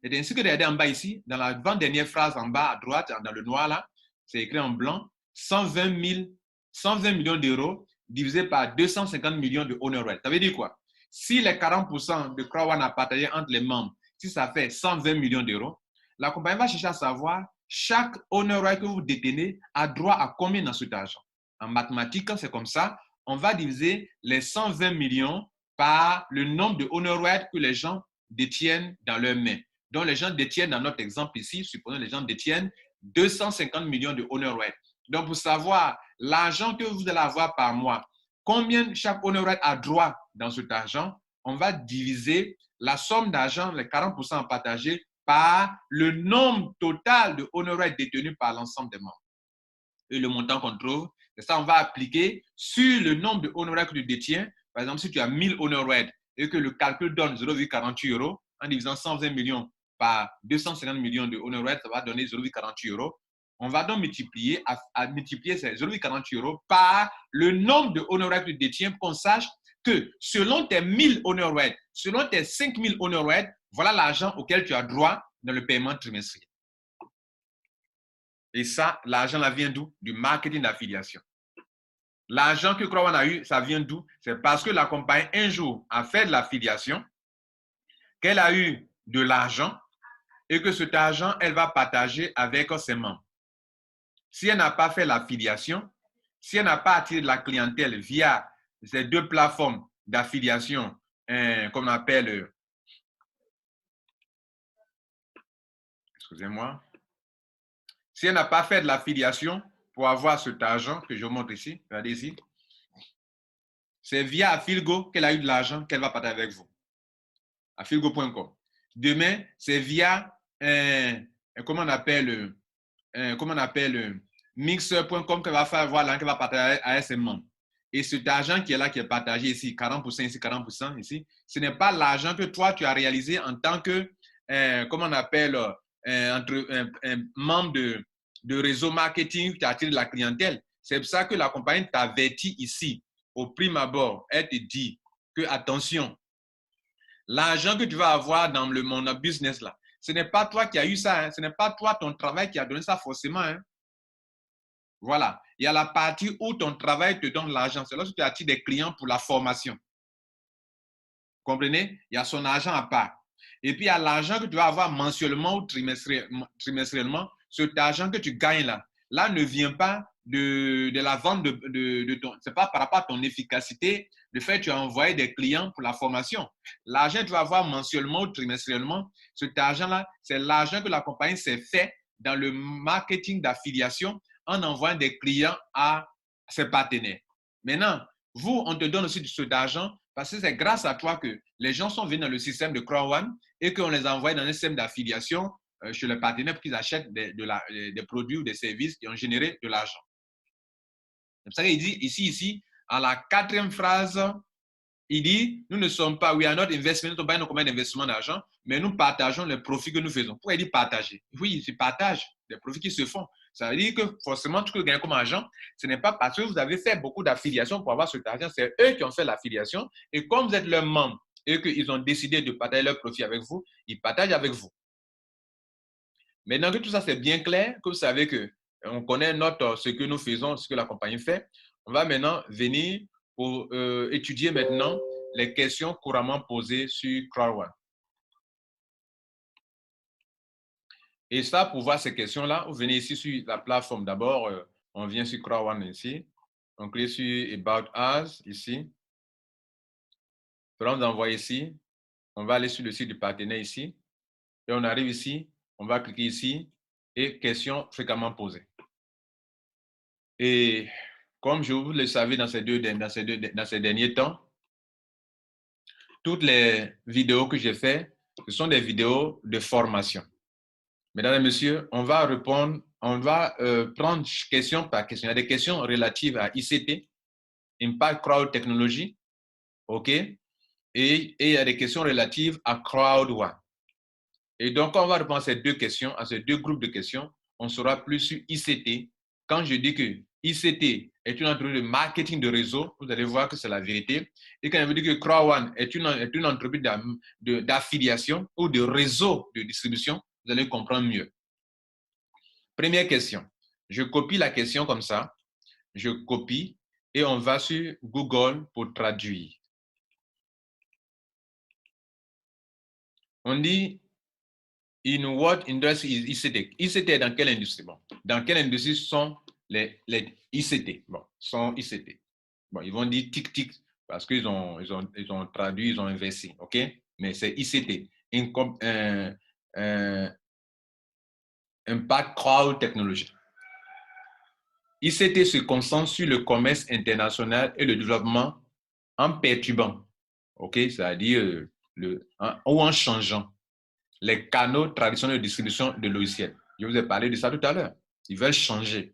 Et ainsi que regardez en bas ici, dans la dernière phrase en bas à droite, dans le noir là, c'est écrit en blanc, 120 millions d'euros divisé par 250 millions de honor rights. Ça veut dire quoi? Si les 40% de CrowdOne a partagé entre les membres, si ça fait 120 millions d'euros, la compagnie va chercher à savoir chaque honor right que vous détenez a droit à combien dans cet argent. En mathématiques, c'est comme ça. On va diviser les 120 millions par le nombre de honor rights que les gens détiennent dans leurs mains. Donc, les gens détiennent, dans notre exemple ici, supposons que les gens détiennent 250 millions de honor rights. Donc, pour savoir l'argent que vous allez avoir par mois, combien chaque honor right a droit dans cet argent, on va diviser la somme d'argent, les 40% partagés, par le nombre total de honor rights détenus par l'ensemble des membres. Et le montant qu'on trouve, c'est ça, on va appliquer sur le nombre de honor rights que tu détiens. Par exemple, si tu as 1000 honor rights et que le calcul donne 0,48 euros, en divisant 120 millions par 250 millions de honor rights, ça va donner 0,48 euros. On va donc multiplier ces 0,48 euros par le nombre de honor rights que tu détiens pour qu'on sache que selon tes 1000 honor rights, selon tes 5000 honor rights, voilà l'argent auquel tu as droit dans le paiement trimestriel. Et ça, l'argent là vient d'où? Du marketing d'affiliation. L'argent que CrowdOne a eu, ça vient d'où? C'est parce que la compagnie, un jour, a fait de l'affiliation, qu'elle a eu de l'argent et que cet argent, elle va partager avec ses membres. Si elle n'a pas fait l'affiliation, si elle n'a pas attiré de la clientèle via ces deux plateformes d'affiliation, qu'on appelle, excusez-moi, si elle n'a pas fait de l'affiliation pour avoir cet argent que je vous montre ici, regardez ici, c'est via Affilgo qu'elle a eu de l'argent qu'elle va partager avec vous. Affilgo.com. Demain, c'est via, comment on appelle, mixer.com qu'elle va faire, voilà, qu'elle va partager à ses membres. Et cet argent qui est là, qui est partagé ici, 40% ici, 40% ici, ce n'est pas l'argent que toi, tu as réalisé en tant que, comment on appelle, un membre de réseau marketing qui attire la clientèle. C'est pour ça que la compagnie t'avertit ici, au prime abord. Elle te dit que, attention, l'argent que tu vas avoir dans le monde business là, ce n'est pas toi qui as eu ça, hein. Ce n'est pas toi, ton travail qui a donné ça forcément. Hein. Voilà. Il y a la partie où ton travail te donne l'argent. C'est lorsque tu attires des clients pour la formation. Vous comprenez? Il y a son argent à part. Et puis, il y a l'argent que tu vas avoir mensuellement ou trimestriellement. Cet argent que tu gagnes là, là ne vient pas de la vente de ton... Ce n'est pas par rapport à ton efficacité, le fait que tu as envoyé des clients pour la formation. L'argent que tu vas avoir mensuellement ou trimestriellement, cet argent-là, c'est l'argent que la compagnie s'est fait dans le marketing d'affiliation en envoyant des clients à ses partenaires. Maintenant, vous, on te donne aussi cet argent parce que c'est grâce à toi que les gens sont venus dans le système de Crowd1 et qu'on les a envoyés dans un système d'affiliation chez les partenaires pour qu'ils achètent des produits ou des services qui ont généré de l'argent. C'est pour ça qu'il dit ici, à la 4e phrase, il dit, nous ne sommes pas, we are not investment, nous ne sommes pas un d'investissement d'argent, mais nous partageons les profits que nous faisons. Pourquoi il dit partager? Oui, c'est partage des profits qui se font. Ça veut dire que forcément, tout ce que vous gagnez comme argent, ce n'est pas parce que vous avez fait beaucoup d'affiliations pour avoir cet argent, c'est eux qui ont fait l'affiliation. Et comme vous êtes leurs membres et qu'ils ont décidé de partager leurs profits avec vous, ils partagent avec vous. Maintenant que tout ça c'est bien clair, que vous savez qu'on connaît ce que nous faisons, ce que la compagnie fait, on va maintenant venir pour étudier maintenant les questions couramment posées sur Crowd1. Et ça, pour voir ces questions-là, vous venez ici sur la plateforme. D'abord, on vient sur Crowd1 ici. On clique sur About Us ici. On va envoyer ici. On va aller sur le site du partenaire ici. Et on arrive ici. On va cliquer ici. Et questions fréquemment posées. Et comme je vous le savais dans ces derniers temps, toutes les vidéos que j'ai faites, ce sont des vidéos de formation. Mesdames et messieurs, on va répondre, on va prendre question par question. Il y a des questions relatives à ICT, Impact Crowd Technology, OK? Et il y a des questions relatives à Crowd1. Et donc, on va répondre à ces deux questions, à ces deux groupes de questions. On sera plus sur ICT. Quand je dis que ICT est une entreprise de marketing de réseau, vous allez voir que c'est la vérité. Et quand je dis que Crowd1 est une entreprise d'affiliation ou de réseau de distribution, vous allez comprendre mieux. Première question. Je copie la question comme ça. Je copie et on va sur Google pour traduire. On dit in what industry is ICT? ICT est dans quelle industrie? Bon, dans quelle industrie sont les ICT? Bon, sont ICT. Bon, ils vont dire tic-tic parce qu'ils ont traduit, ils ont investi, OK? Mais c'est ICT. Impact Crowd Technology. ICT se concentre sur le commerce international et le développement en perturbant, OK? C'est-à-dire ou en changeant les canaux traditionnels de distribution de logiciels. Je vous ai parlé de ça tout à l'heure. Ils veulent changer.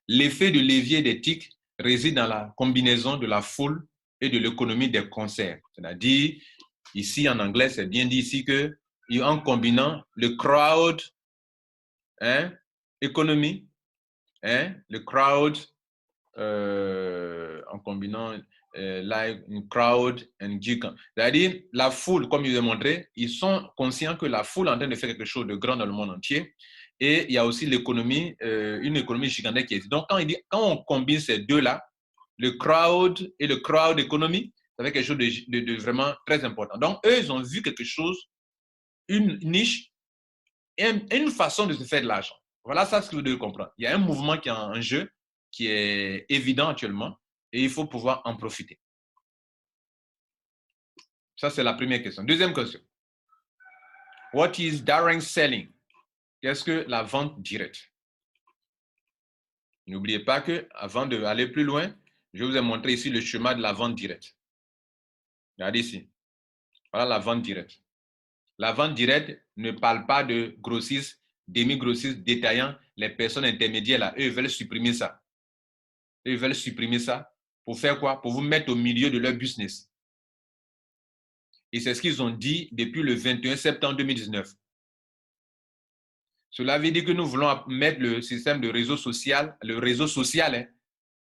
L'effet de levier des TIC réside dans la combinaison de la foule et de l'économie des concerts. C'est-à-dire, ici en anglais, c'est bien dit ici que en combinant le crowd économie, le crowd, en combinant like crowd and gig. C'est-à-dire, la foule, comme je l'ai montré, ils sont conscients que la foule est en train de faire quelque chose de grand dans le monde entier. Et il y a aussi l'économie, une économie gigantesque qui est. Donc, quand on combine ces deux-là, le crowd et le crowd economy, ça fait quelque chose de vraiment très important. Donc, eux, ils ont vu quelque chose, une niche et une façon de se faire de l'argent. Voilà ça ce que vous devez comprendre. Il y a un mouvement qui est en jeu qui est évident actuellement et il faut pouvoir en profiter. Ça, c'est la première question. Deuxième question. What is direct selling? Qu'est-ce que la vente directe? N'oubliez pas qu'avant d'aller plus loin, je vous ai montré ici le schéma de la vente directe. Regardez ici. Voilà la vente directe. La vente directe ne parle pas de grossistes, demi-grossistes, détaillants, les personnes intermédiaires là. Eux veulent supprimer ça. Eux veulent supprimer ça. Pour faire quoi? Pour vous mettre au milieu de leur business. Et c'est ce qu'ils ont dit depuis le 21 septembre 2019. Cela veut dire que nous voulons mettre le système de réseau social,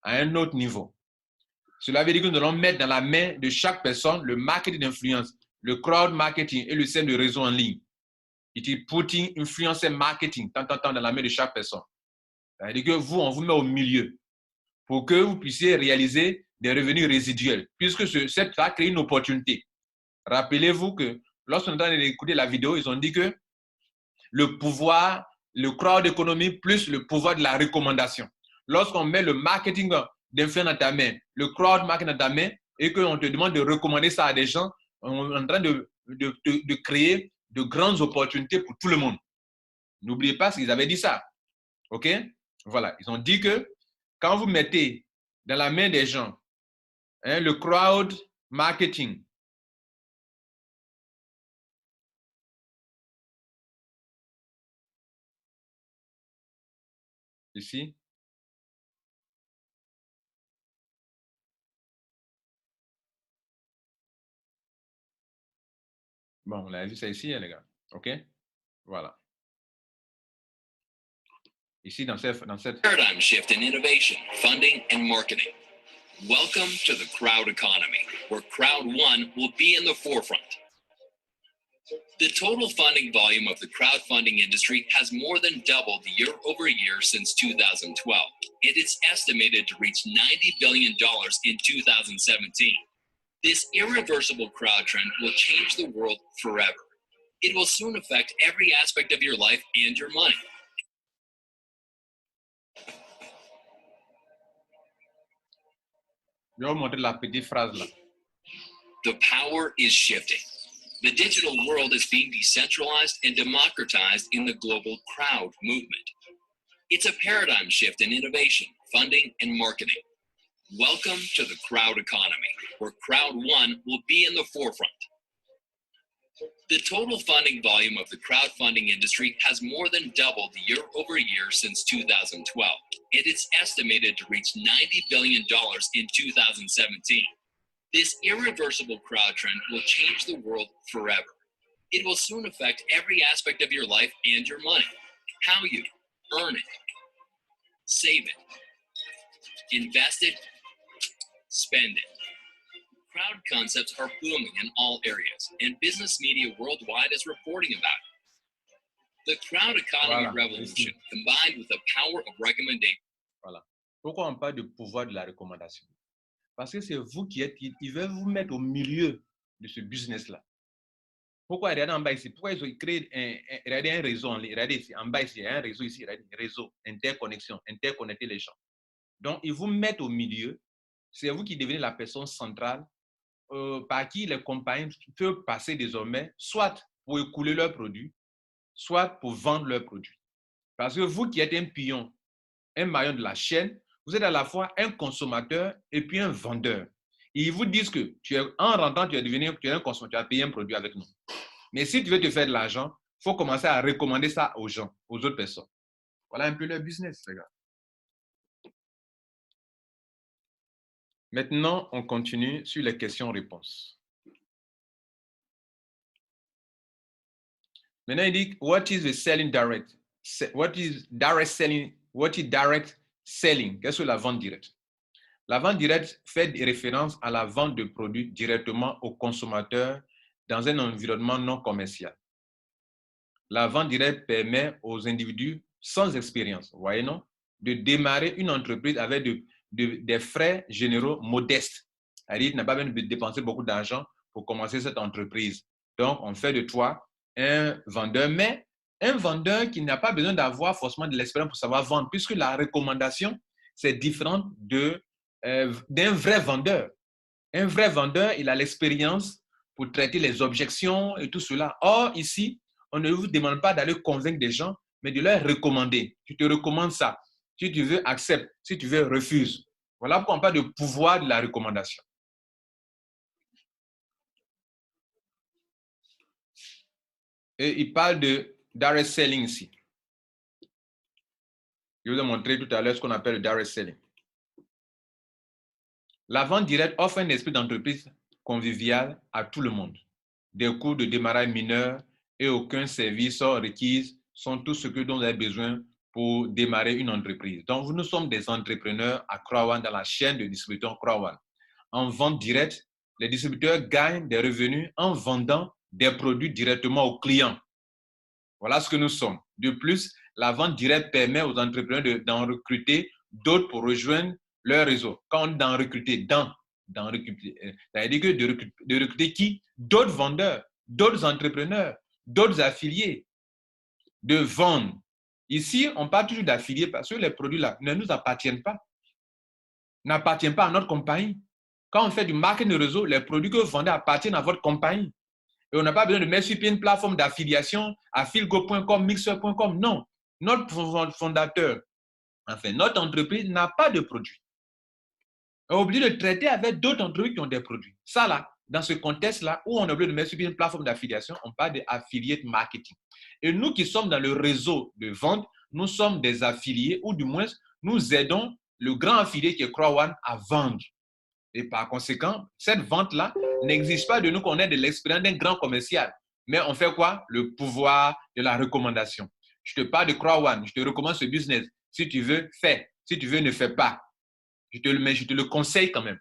à un autre niveau. Cela veut dire que nous allons mettre dans la main de chaque personne le marketing d'influence, le crowd marketing et le système de réseau en ligne. It is putting influencer marketing dans la main de chaque personne. Ça veut dire que vous, on vous met au milieu pour que vous puissiez réaliser des revenus résiduels, puisque ça crée une opportunité. Rappelez-vous que lorsqu'on est en train d'écouter la vidéo, ils ont dit que le pouvoir, le crowd economy plus le pouvoir de la recommandation. Lorsqu'on met le marketing d'influence dans ta main, le crowd marketing dans ta main, et qu'on te demande de recommander ça à des gens, on est en train de créer de grandes opportunités pour tout le monde. N'oubliez pas ce qu'ils avaient dit ça. OK? Voilà. Ils ont dit que quand vous mettez dans la main des gens le crowd marketing, ici, bon, on a vu ça ici, les gars. OK? Voilà. Ici, dans cette... Paradigm shift in innovation, funding, and marketing. Welcome to the crowd economy, where Crowd One will be in the forefront. The total funding volume of the crowdfunding industry has more than doubled year over year since 2012, and it's estimated to reach $90 billion in 2017. This irreversible crowd trend will change the world forever. It will soon affect every aspect of your life and your money. Je vais vous montrer la petite phrase là. The power is shifting. The digital world is being decentralized and democratized in the global crowd movement. It's a paradigm shift in innovation, funding, and marketing. Welcome to the crowd economy, where Crowd One will be in the forefront. The total funding volume of the crowdfunding industry has more than doubled year over year since 2012, and it's estimated to reach $90 billion in 2017. This irreversible crowd trend will change the world forever. It will soon affect every aspect of your life and your money. How you earn it, save it, invest it, spend it. Crowd concepts are booming in all areas, and business media worldwide is reporting about it. The crowd economy revolution, combined with the power of recommendation. Voilà. Pourquoi on parle du pouvoir de la recommandation? Parce que c'est vous qui êtes, ils veulent vous mettre au milieu de ce business-là. Pourquoi? Regardez en bas ici. Pourquoi ils ont créé regardez un réseau en ligne. Regardez ici, en bas ici, il y a un réseau ici, regardez, réseau, interconnexion, interconnecter les gens. Donc, ils vous mettent au milieu. C'est vous qui devenez la personne centrale par qui les compagnies peuvent passer désormais, soit pour écouler leurs produits, soit pour vendre leurs produits. Parce que vous qui êtes un pion, un maillon de la chaîne, vous êtes à la fois un consommateur et puis un vendeur. Et ils vous disent que en rentrant, tu es un consommateur, tu as payé un produit avec nous. Mais si tu veux te faire de l'argent, il faut commencer à recommander ça aux gens, aux autres personnes. Voilà un peu leur business, les gars. Maintenant, on continue sur les questions-réponses. Maintenant, il dit, what is the selling direct? What is direct selling? What is direct selling? Qu'est-ce que la vente directe? La vente directe fait référence à la vente de produits directement aux consommateurs dans un environnement non commercial. La vente directe permet aux individus sans expérience, vous voyez, non, de démarrer une entreprise avec des frais généraux modestes. C'est-à-dire, tu n'as pas besoin de dépenser beaucoup d'argent pour commencer cette entreprise. Donc, on fait de toi un vendeur, mais un vendeur qui n'a pas besoin d'avoir forcément de l'expérience pour savoir vendre, puisque la recommandation, c'est différent d'un vrai vendeur. Un vrai vendeur, il a l'expérience pour traiter les objections et tout cela. Or, ici, on ne vous demande pas d'aller convaincre des gens, mais de leur recommander. Tu te recommandes ça. Si tu veux, accepte. Si tu veux, refuse. Voilà pourquoi on parle de pouvoir de la recommandation. Et il parle de direct selling ici. Je vous ai montré tout à l'heure ce qu'on appelle le direct selling. La vente directe offre un esprit d'entreprise convivial à tout le monde. Des coûts de démarrage mineurs et aucun service requis sont tout ce dont vous avez besoin pour démarrer une entreprise. Donc, nous sommes des entrepreneurs à Crown dans la chaîne de distributeurs Crown. En vente directe, les distributeurs gagnent des revenus en vendant des produits directement aux clients. Voilà ce que nous sommes. De plus, la vente directe permet aux entrepreneurs d'en recruter d'autres pour rejoindre leur réseau. Quand on dit d'en recruter, ça veut dire que de recruter qui? D'autres vendeurs, d'autres entrepreneurs, d'autres affiliés, de vendre. Ici, on parle toujours d'affiliés parce que les produits-là ne nous appartiennent pas, n'appartiennent pas à notre compagnie. Quand on fait du marketing de réseau, les produits que vous vendez appartiennent à votre compagnie. Et on n'a pas besoin de mettre sur pied une plateforme d'affiliation à Filgo.com, Mixer.com. Non. Notre fondateur, enfin, notre entreprise n'a pas de produit. On est obligé de traiter avec d'autres entreprises qui ont des produits. Ça, là, dans ce contexte-là, où on est obligé de mettre sur pied une plateforme d'affiliation, on parle d'affiliate marketing. Et nous qui sommes dans le réseau de vente, nous sommes des affiliés, ou du moins, nous aidons le grand affilié qui est Crown à vendre. Et par conséquent, cette vente-là n'exige pas de nous qu'on ait de l'expérience d'un grand commercial. Mais on fait quoi? Le pouvoir de la recommandation. Je te parle de Crown, je te recommande ce business. Si tu veux, fais. Si tu veux, ne fais pas. Je te le conseille quand même.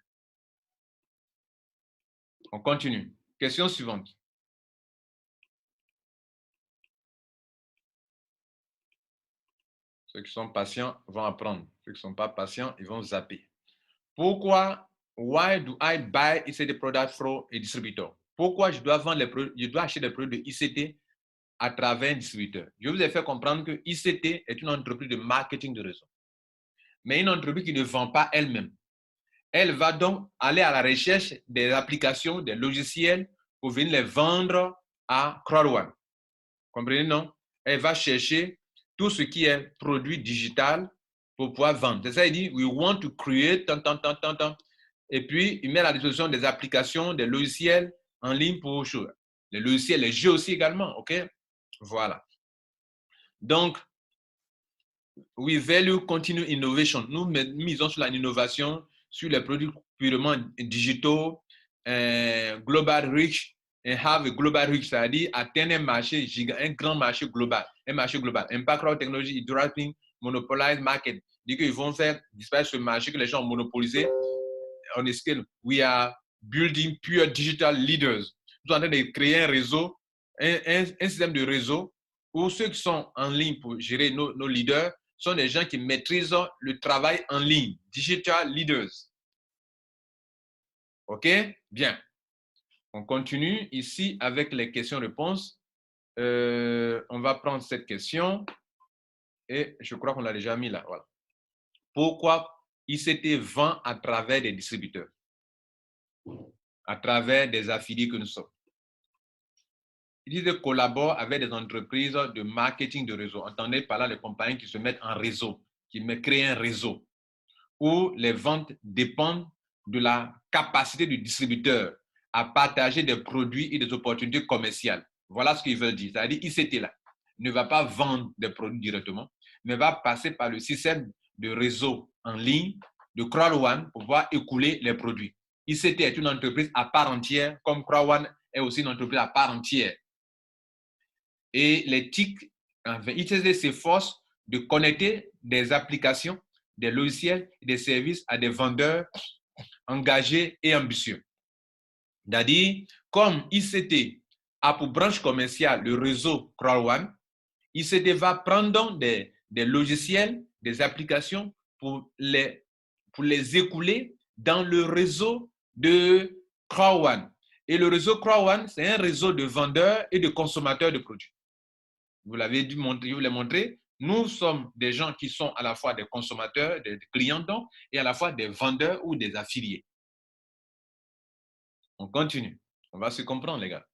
On continue. Question suivante. Ceux qui sont patients vont apprendre. Ceux qui ne sont pas patients, ils vont zapper. Pourquoi? Why do I buy ICT product from a distributor? Pourquoi je dois vendre les produits, je dois acheter des produits de ICT à travers un distributeur? Je vous ai fait comprendre que ICT est une entreprise de marketing de réseau. Mais une entreprise qui ne vend pas elle-même. Elle va donc aller à la recherche des applications, des logiciels pour venir les vendre à Crowd1. Comprenez, non? Elle va chercher tout ce qui est produit digital pour pouvoir vendre. C'est ça, il dit, we want to create, et puis il met à la disposition des applications, des logiciels en ligne pour choses. Les logiciels, les jeux aussi également, ok? Voilà. Donc, we value continuous innovation. Nous misons sur l'innovation, sur les produits purement digitaux, global reach, et have a global reach, c'est-à-dire atteindre un marché un grand marché global, Impact Crowd Technology is driving monopolized market. Dit qu'ils vont faire disparaître ce marché que les gens ont monopolisé. On est scale. We are building pure digital leaders. Nous sommes en train de créer un réseau, un système de réseau où ceux qui sont en ligne pour gérer nos leaders sont des gens qui maîtrisent le travail en ligne. Digital leaders. OK? Bien. On continue ici avec les questions-réponses. On va prendre cette question et je crois qu'on l'a déjà mis là. Voilà. Pourquoi ICT vend à travers des distributeurs? À travers des affiliés que nous sommes. Ils disent collabore avec des entreprises de marketing de réseau. Entendez par là les compagnies qui se mettent en réseau, qui créent un réseau où les ventes dépendent de la capacité du distributeur à partager des produits et des opportunités commerciales. Voilà ce qu'ils veulent dire. C'est-à-dire ICT là ne va pas vendre des produits directement, mais va passer par le système de réseau en ligne de Crowd1 pour pouvoir écouler les produits. ICT est une entreprise à part entière, comme Crowd1 est aussi une entreprise à part entière. Et les TIC, ICT s'efforce de connecter des applications, des logiciels et des services à des vendeurs engagés et ambitieux. C'est-à-dire, comme ICT a pour branche commerciale le réseau Crowd1, ICT va prendre des logiciels, des applications pour les écouler dans le réseau de Crowd1. Et le réseau Crowd1, c'est un réseau de vendeurs et de consommateurs de produits. Vous l'avez dû montrer, je vous l'ai montré. Nous sommes des gens qui sont à la fois des consommateurs, des clients donc, et à la fois des vendeurs ou des affiliés. On continue. On va se comprendre, les gars.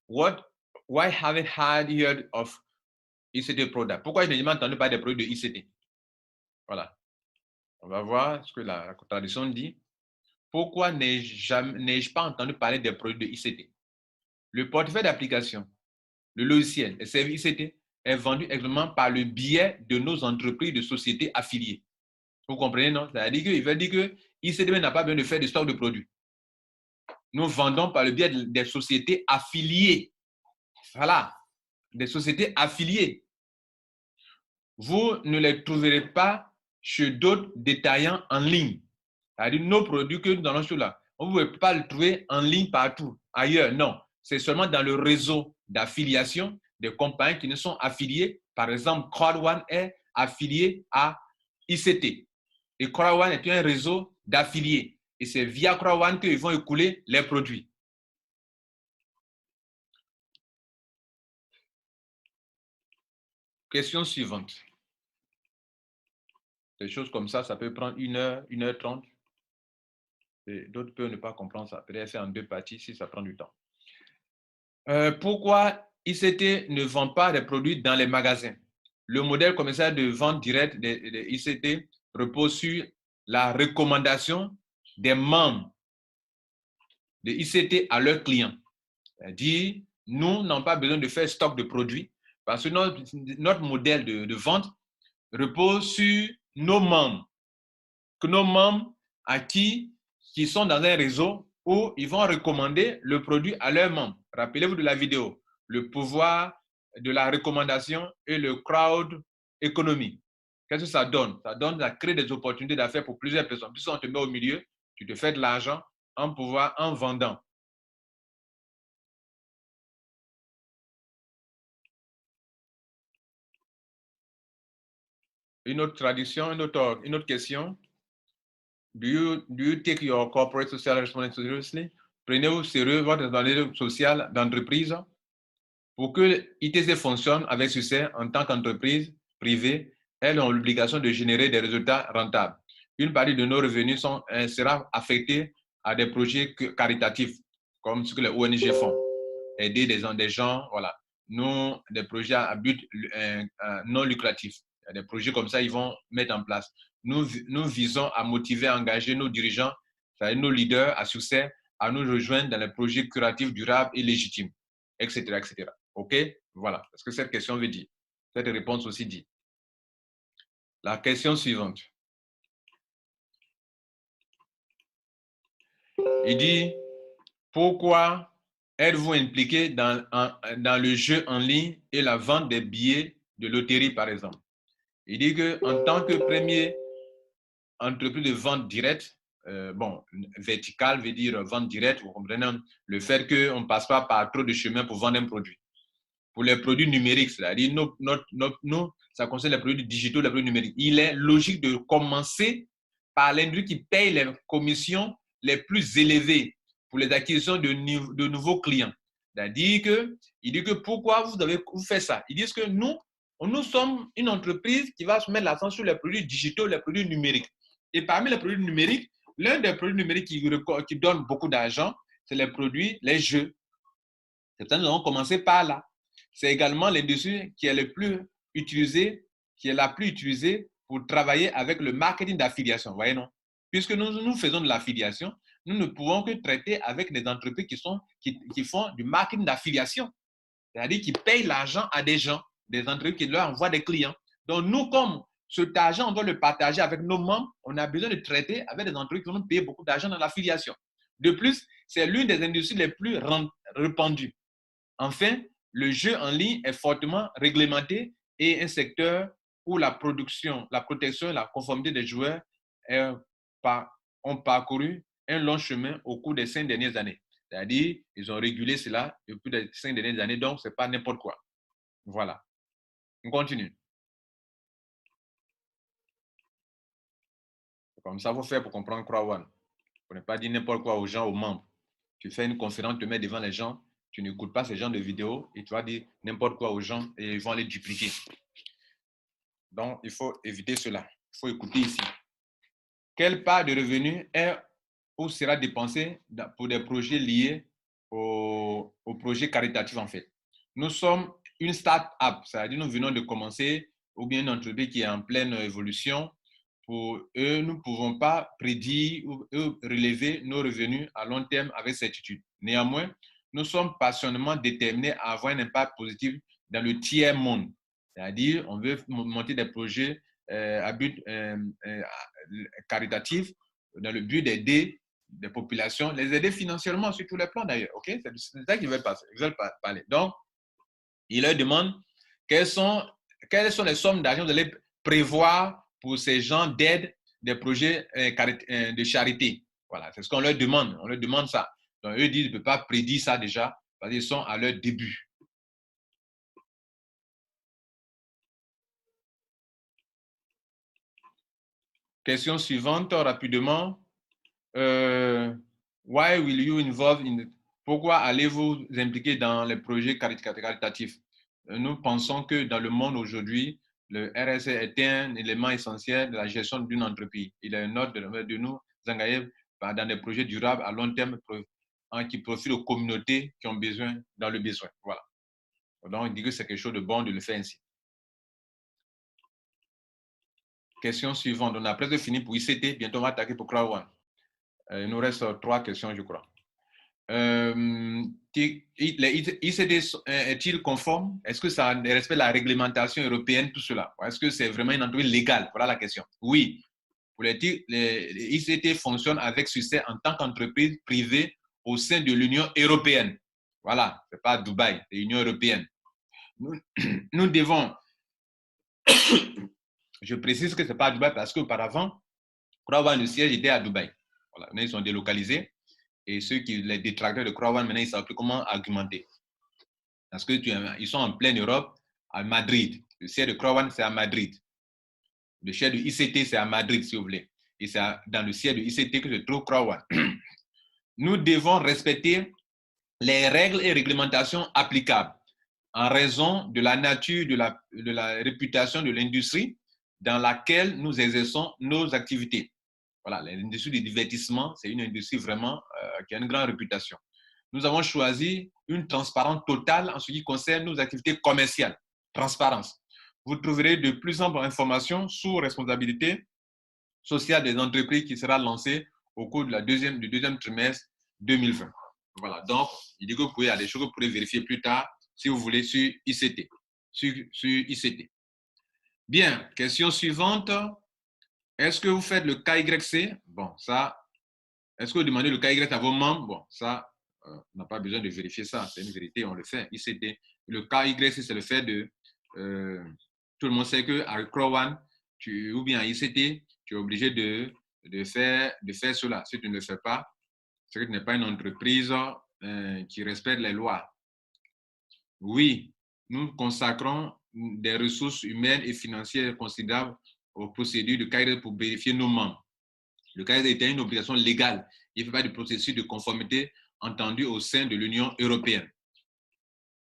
Why haven't I heard of ICT product? Pourquoi je n'ai jamais entendu parler des produits de ICT? Voilà. On va voir ce que la traduction dit. Pourquoi n'ai-je pas entendu parler des produits de ICT? Le portefeuille d'application, le logiciel, les services ICT est vendu exactement par le biais de nos entreprises de sociétés affiliées. Vous comprenez, non? C'est-à-dire qu'il veut dire que ICT n'a pas besoin de faire de stock de produits. Nous vendons par le biais des sociétés affiliées. Voilà, des sociétés affiliées. Vous ne les trouverez pas chez d'autres détaillants en ligne. C'est-à-dire nos produits que nous allons sur là. On ne pouvez pas le trouver en ligne partout, ailleurs, non. C'est seulement dans le réseau d'affiliation des compagnies qui ne sont affiliées. Par exemple, CrowdOne est affilié à ICT. Et CrowdOne est un réseau d'affiliés. Et c'est via CrowdOne qu'ils vont écouler les produits. Question suivante. Des choses comme ça peut prendre 1h30. D'autres peuvent ne pas comprendre ça. Peut-être faire en 2 parties si ça prend du temps. Pourquoi ICT ne vend pas des produits dans les magasins? Le modèle commercial de vente directe de ICT repose sur la recommandation des membres de ICT à leurs clients. C'est-à-dire, nous n'avons pas besoin de faire stock de produits parce que notre modèle de vente repose sur nos membres. Que nos membres qui sont dans un réseau où ils vont recommander le produit à leurs membres. Rappelez-vous de la vidéo, le pouvoir de la recommandation et le crowd economy. Qu'est-ce que ça donne? Ça donne à créer des opportunités d'affaires pour plusieurs personnes. Si on te met au milieu, tu te fais de l'argent en vendant. Une autre traduction, une autre question. Do you take your corporate social responsibility seriously? Prenez-vous sérieux votre responsabilité sociale d'entreprise? Pour que ITC fonctionne avec succès en tant qu'entreprise privée, elles ont l'obligation de générer des résultats rentables. Une partie de nos revenus sera affectée à des projets caritatifs, comme ce que les ONG font, aider des gens, voilà. Nous, des projets à but non lucratif. Il y a des projets comme ça, ils vont mettre en place. Nous visons à motiver, à engager nos dirigeants, nos leaders à succès, à nous rejoindre dans les projets curatifs durables et légitimes, etc., etc. OK? Voilà. Parce que cette question veut dire. Cette réponse aussi dit. La question suivante. Il dit, pourquoi êtes-vous impliqué dans le jeu en ligne et la vente des billets de loterie, par exemple? Il dit qu'en tant que premier entreprise de vente directe, verticale veut dire vente directe, vous comprenez le fait qu'on ne passe pas par trop de chemin pour vendre un produit. Pour les produits numériques, c'est-à-dire nous, ça concerne les produits digitaux, les produits numériques. Il est logique de commencer par l'industrie qui paye les commissions les plus élevées pour les acquisitions de nouveaux clients. C'est-à-dire il dit que pourquoi vous faites ça? Ils disent que nous sommes une entreprise qui va se mettre l'accent sur les produits digitaux, les produits numériques. Et parmi les produits numériques, l'un des produits numériques qui donne beaucoup d'argent, c'est les jeux. C'est pour ça que nous allons commencer par là. C'est également l'industrie qui est la plus utilisée pour travailler avec le marketing d'affiliation. Vous voyez, non? Puisque nous faisons de l'affiliation, nous ne pouvons que traiter avec des entreprises qui font du marketing d'affiliation. C'est-à-dire qui payent l'argent à des gens, des entreprises qui leur envoient des clients. Donc, nous, comme cet argent, on doit le partager avec nos membres, on a besoin de traiter avec des entreprises qui vont nous payer beaucoup d'argent dans l'affiliation. De plus, c'est l'une des industries les plus répandues. Enfin, le jeu en ligne est fortement réglementé et un secteur où la protection et la conformité des joueurs ont parcouru un long chemin au cours des 5 dernières années. C'est-à-dire, ils ont régulé cela depuis les 5 dernières années, donc ce n'est pas n'importe quoi. Voilà. On continue. Comme ça, vous faites pour comprendre CrowdOne. Pour ne pas dire n'importe quoi aux gens, aux membres. Tu fais une conférence, tu te mets devant les gens, tu n'écoutes pas ce genre de vidéos et tu vas dire n'importe quoi aux gens et ils vont les dupliquer. Donc, il faut éviter cela. Il faut écouter ici. Quelle part de revenus est ou sera dépensée pour des projets liés au projet caritatif, en fait? Nous sommes une start-up, c'est-à-dire nous venons de commencer, ou bien une entreprise qui est en pleine évolution. Pour eux, nous ne pouvons pas prédire ou relever nos revenus à long terme avec certitude. Néanmoins, nous sommes passionnément déterminés à avoir un impact positif dans le tiers monde. C'est-à-dire, on veut monter des projets à but caritatif dans le but d'aider des populations, les aider financièrement sur tous les plans d'ailleurs. Okay? C'est ça qu'ils veulent parler. Donc, ils leur demandent quelles sont les sommes d'argent que vous allez prévoir pour ces gens d'aide des projets de charité. Voilà, c'est ce qu'on leur demande. On leur demande ça. Donc, eux disent qu'ils ne peuvent pas prédire ça déjà parce qu'ils sont à leur début. Question suivante, rapidement. Why will you involve in... Pourquoi allez-vous impliquer dans les projets caritatifs? Nous pensons que dans le monde aujourd'hui, le RSE est un élément essentiel de la gestion d'une entreprise. Il est un ordre de nous engager dans des projets durables à long terme qui profitent aux communautés qui ont besoin dans le besoin. Voilà. Donc, il dit que c'est quelque chose de bon de le faire ainsi. Question suivante. On a presque fini pour ICT. Bientôt, on va attaquer pour Crowd One. Il nous reste 3 questions, je crois. Les ICT est-il conforme? Est-ce que ça respecte la réglementation européenne, tout cela? Est-ce que c'est vraiment une entreprise légale? Voilà la question. Oui. Pour les ICT fonctionnent avec succès en tant qu'entreprise privée au sein de l'Union européenne. Voilà. Ce n'est pas Dubaï, c'est l'Union européenne. Nous devons... Je précise que ce n'est pas à Dubaï parce qu'auparavant, le siège était à Dubaï. Voilà. Ils sont délocalisés. Et les détracteurs de Crowd One, maintenant, ils ne savent plus comment argumenter. Parce qu'ils sont en pleine Europe, à Madrid. Le siège de Crowd One, c'est à Madrid. Le siège de ICT, c'est à Madrid, si vous voulez. Et c'est dans le siège de ICT que se trouve Crowd One. Nous devons respecter les règles et réglementations applicables en raison de la nature de la réputation de l'industrie dans laquelle nous exerçons nos activités. Voilà, l'industrie du divertissement, c'est une industrie vraiment qui a une grande réputation. Nous avons choisi une transparence totale en ce qui concerne nos activités commerciales. Transparence. Vous trouverez de plus amples informations sur responsabilité sociale des entreprises qui sera lancée au cours du deuxième trimestre 2020. Voilà, donc, il dit que il y a des choses que vous pourrez vérifier plus tard si vous voulez sur ICT. Sur ICT. Bien, question suivante. Est-ce que vous faites le KYC? Bon, ça, est-ce que vous demandez le KYC à vos membres? Bon, ça, on n'a pas besoin de vérifier ça. C'est une vérité, on le fait. ICT. Le KYC, c'est le fait de... tout le monde sait qu'avec Crowd One, ou bien à ICT, tu es obligé de faire cela. Si tu ne le fais pas, c'est que tu n'es pas une entreprise qui respecte les lois. Oui, nous consacrons des ressources humaines et financières considérables aux procédures de KYC pour vérifier nos membres. Le KYC est une obligation légale. Il ne fait pas de processus de conformité entendu au sein de l'Union européenne.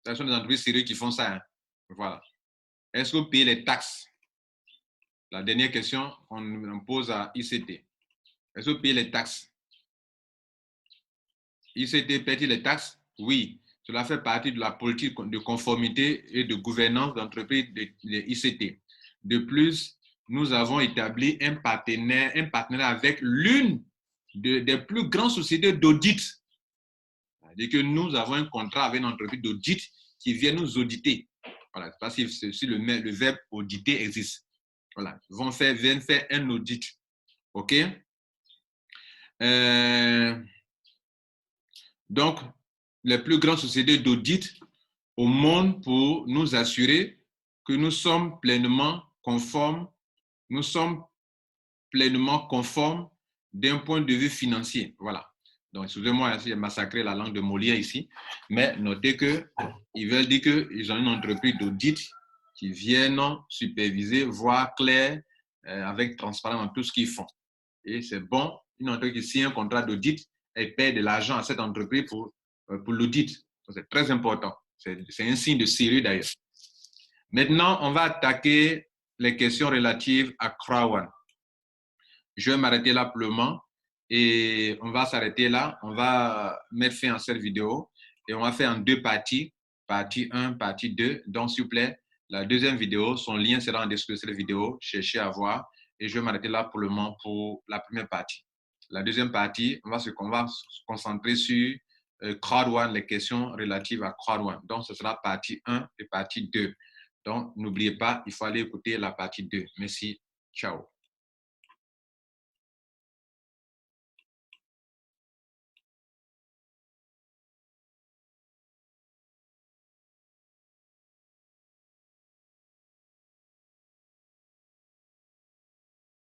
Ce sont des entreprises sérieuses qui font ça. Hein. Voilà. Est-ce que vous payez les taxes? La dernière question qu'on pose à ICT. Est-ce que vous payez les taxes? ICT paie-t-il les taxes? Oui. Cela fait partie de la politique de conformité et de gouvernance d'entreprise de ICT. De plus, nous avons établi un partenariat avec l'une des plus grandes sociétés d'audit. C'est-à-dire que nous avons un contrat avec une entreprise d'audit qui vient nous auditer. Voilà, je ne sais pas si le verbe auditer existe. Voilà, ils viennent faire un audit. OK? Donc, les plus grandes sociétés d'audit au monde pour nous assurer que nous sommes pleinement conformes. Nous sommes pleinement conformes d'un point de vue financier. Voilà. Donc, excusez-moi, j'ai massacré la langue de Molière ici, mais notez qu'ils veulent dire qu'ils ont une entreprise d'audit qui viennent superviser, voir clair, avec transparence dans tout ce qu'ils font. Et c'est bon, une entreprise qui signe un contrat d'audit, elle paie de l'argent à cette entreprise pour l'audit. C'est très important. C'est un signe de sérieux d'ailleurs. Maintenant, on va attaquer les questions relatives à Crowd One. Je vais m'arrêter là pour le moment et on va s'arrêter là. On va mettre fin à cette vidéo et on va faire en deux parties. Partie 1, partie 2. Donc, s'il vous plaît, la deuxième vidéo, son lien sera en description de cette vidéo. Cherchez à voir et je vais m'arrêter là pour le moment pour la première partie. La deuxième partie, on va se concentrer sur Crowd One, les questions relatives à Crowd One. Donc, ce sera partie 1 et partie 2. Donc, n'oubliez pas, il faut aller écouter la partie 2. Merci. Ciao.